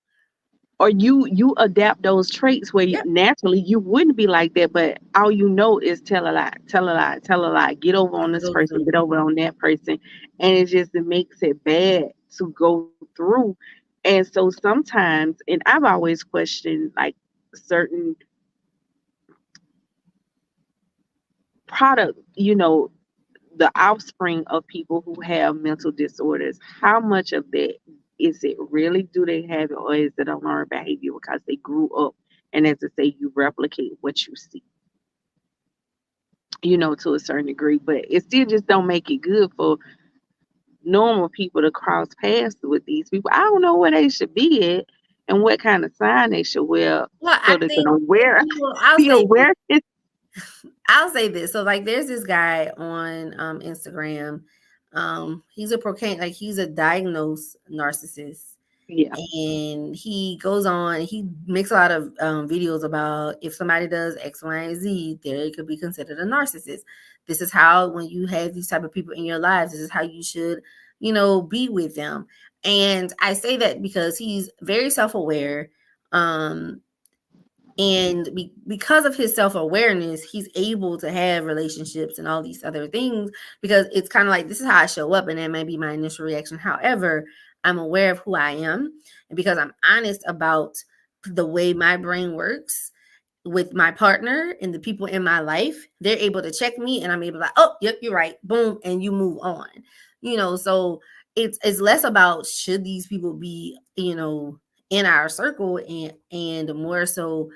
B: or you adapt those traits where
A: Yeah,
B: naturally you wouldn't be like that, but all you know is tell a lie, tell a lie, tell a lie, get over on this
A: go
B: person,
A: through.
B: get over on that person. And it makes it bad to go through. And so sometimes, and I've always questioned, like, certain product, the offspring of people who have mental disorders, how much of that is it really, do they have it, or is it a learned behavior because they grew up, and as I say, you replicate what you see, to a certain degree. But it still just don't make it good for normal people to cross paths with these people. I don't know where they should be at and what kind of sign they should wear
A: Well,
B: so
A: I
B: they can
A: think
B: aware
A: people I'll
B: be
A: say this.
B: aware.
A: I'll say this. So, like, there's this guy on Instagram. He's a like, he's a diagnosed narcissist,
B: Yeah.
A: and he goes on, he makes a lot of videos about, if somebody does X, Y, and Z, they could be considered a narcissist. This is how, when you have these type of people in your lives, this is how you should, be with them. And I say that because he's very self-aware. um and because of his self-awareness, he's able to have relationships and all these other things, because it's kind of like, this is how I show up, and that may be my initial reaction. However, I'm aware of who I am, and because I'm honest about the way my brain works with my partner and the people in my life, they're able to check me, and I'm able to, like, oh, yep, you're right, boom, and you move on. So it's less about should these people be, in our circle, and more so,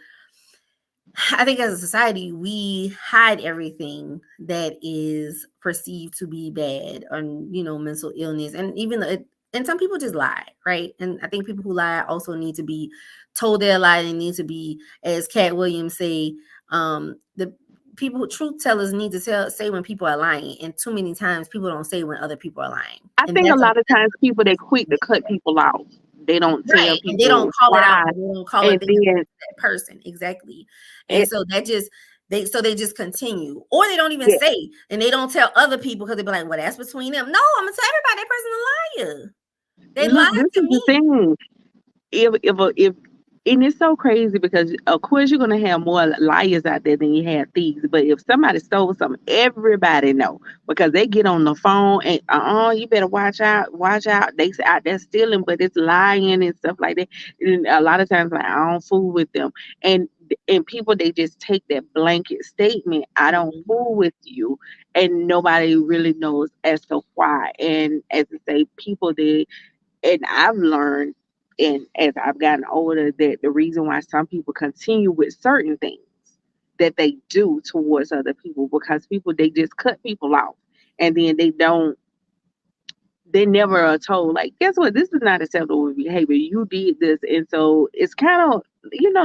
A: I think as a society, we hide everything that is perceived to be bad, or mental illness, and even though and some people just lie, right? And I think people who lie also need to be told they're lying and need to be, as Cat Williams say, the people who truth tellers need to say when people are lying, and too many times people don't say when other people are lying,
B: I
A: and
B: think a lot of
A: that's
B: times people they quick to cut people off. They don't tell
A: right, and they don't
B: people
A: call it out,
B: why,
A: and they don't call
B: and
A: it them
B: then
A: that person exactly, and
B: it,
A: so that just they just continue, or they don't even
B: yeah.
A: say, and they don't tell other people because they be like, well, that's between them. No, I'm gonna tell everybody that person a liar. They
B: Look,
A: lied
B: this
A: to
B: is the
A: me.
B: thing. If and it's so crazy because of course you're gonna have more liars out there than you have thieves. But if somebody stole something, everybody know because they get on the phone and you better watch out. They say out there stealing, but it's lying and stuff like that. And a lot of times like I don't fool with them. And and people they just take that blanket statement, I don't
A: Mhm.
B: fool with you, and nobody really knows as to why. And as I say, people they and I've learned, and as I've gotten older, that the reason why some people continue with certain things that they do towards other people because people they just cut people off, and then they never are told like, guess what, this is not acceptable behavior, you did this. And so it's kind of,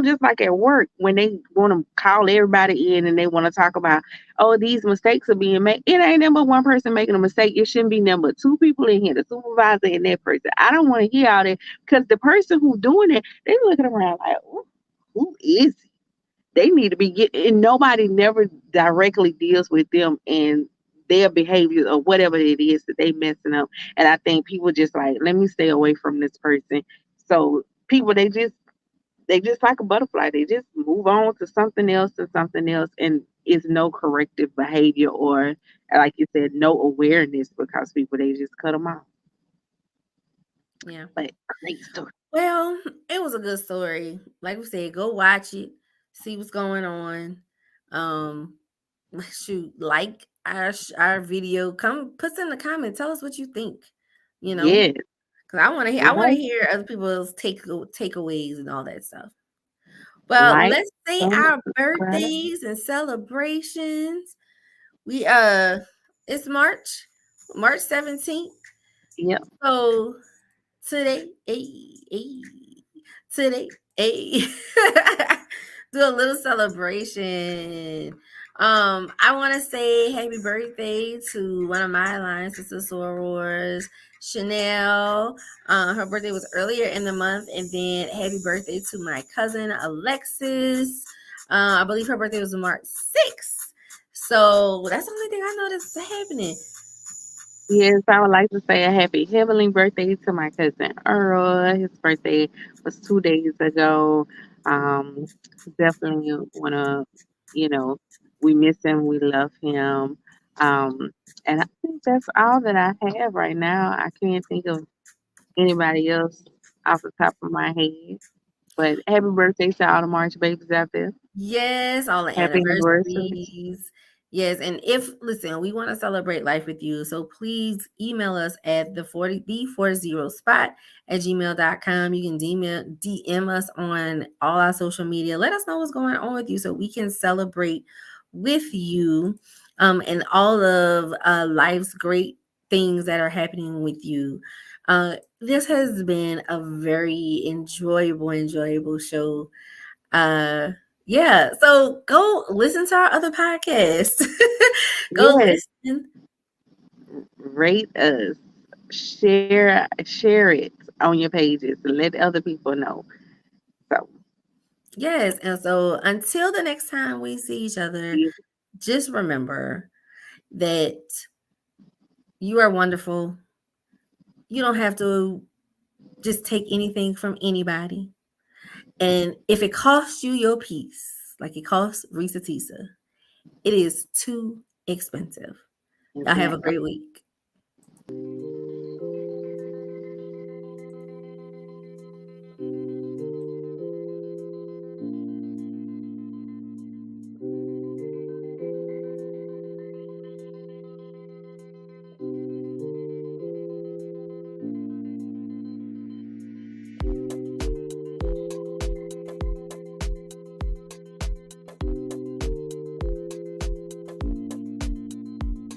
B: just like at work when they want to call everybody in and they want to talk about, oh, these mistakes are being made. It ain't number one person making a mistake. It shouldn't be number two people in here, the supervisor and that person. I don't want to hear all that because the person who's doing it, they looking around like, "Ooh, who is he?" They need to be getting, and nobody never directly deals with them and their behavior or whatever it is that they messing up. And I think people just like, let me stay away from this person. So people they just like a butterfly. They just move on to something else and something else, and it's no corrective behavior or, like you said, no awareness because people they just cut them off.
A: Yeah.
B: But great story.
A: Well, it was a good story. Like we said, go watch it, see what's going on. Um, shoot, like our video. Come put in the comment. Tell us what you think. You know,
B: Yes,
A: because I want to
B: like,
A: hear other people's takeaways and all that stuff. Well,
B: like,
A: let's say
B: comment,
A: our
B: subscribe.
A: birthdays and celebrations. We it's March 17th.
B: Yep.
A: So today, today, hey, do a little celebration. I want to say happy birthday to one of my alliances, sister sorors, Chanel. Her birthday was earlier in the month, and then happy birthday to my cousin Alexis. I believe her birthday was March 6th. So that's the only thing I know that's happening.
B: Yes, I would like to say a happy heavenly birthday to my cousin Earl. His birthday was 2 days ago. Um, Definitely wanna, you know, we miss him, we love him. Um, and I think that's all that I have right now. I can't think of anybody else off the top of my head. But happy birthday to all the March babies out there.
A: Yes, all the
B: Happy anniversary.
A: anniversaries. Yes, and if listen, we want to celebrate life with you. So please email us at the 40 spot at gmail.com. You can DM us on all our social media. Let us know what's going on with you so we can celebrate with you and all of life's great things that are happening with you. This has been a very enjoyable show. uh yeah, so go listen to our other podcasts. Go
B: Yes,
A: listen.
B: rate us, share it on your pages, and let other people know. So,
A: Yes, and so until the next time we see each other,
B: yeah,
A: just remember that you are wonderful. You don't have to just take anything from anybody. And if it costs you your peace, like it costs Risa Tisa, it is too expensive. Y'all have a
B: exactly.
A: great week.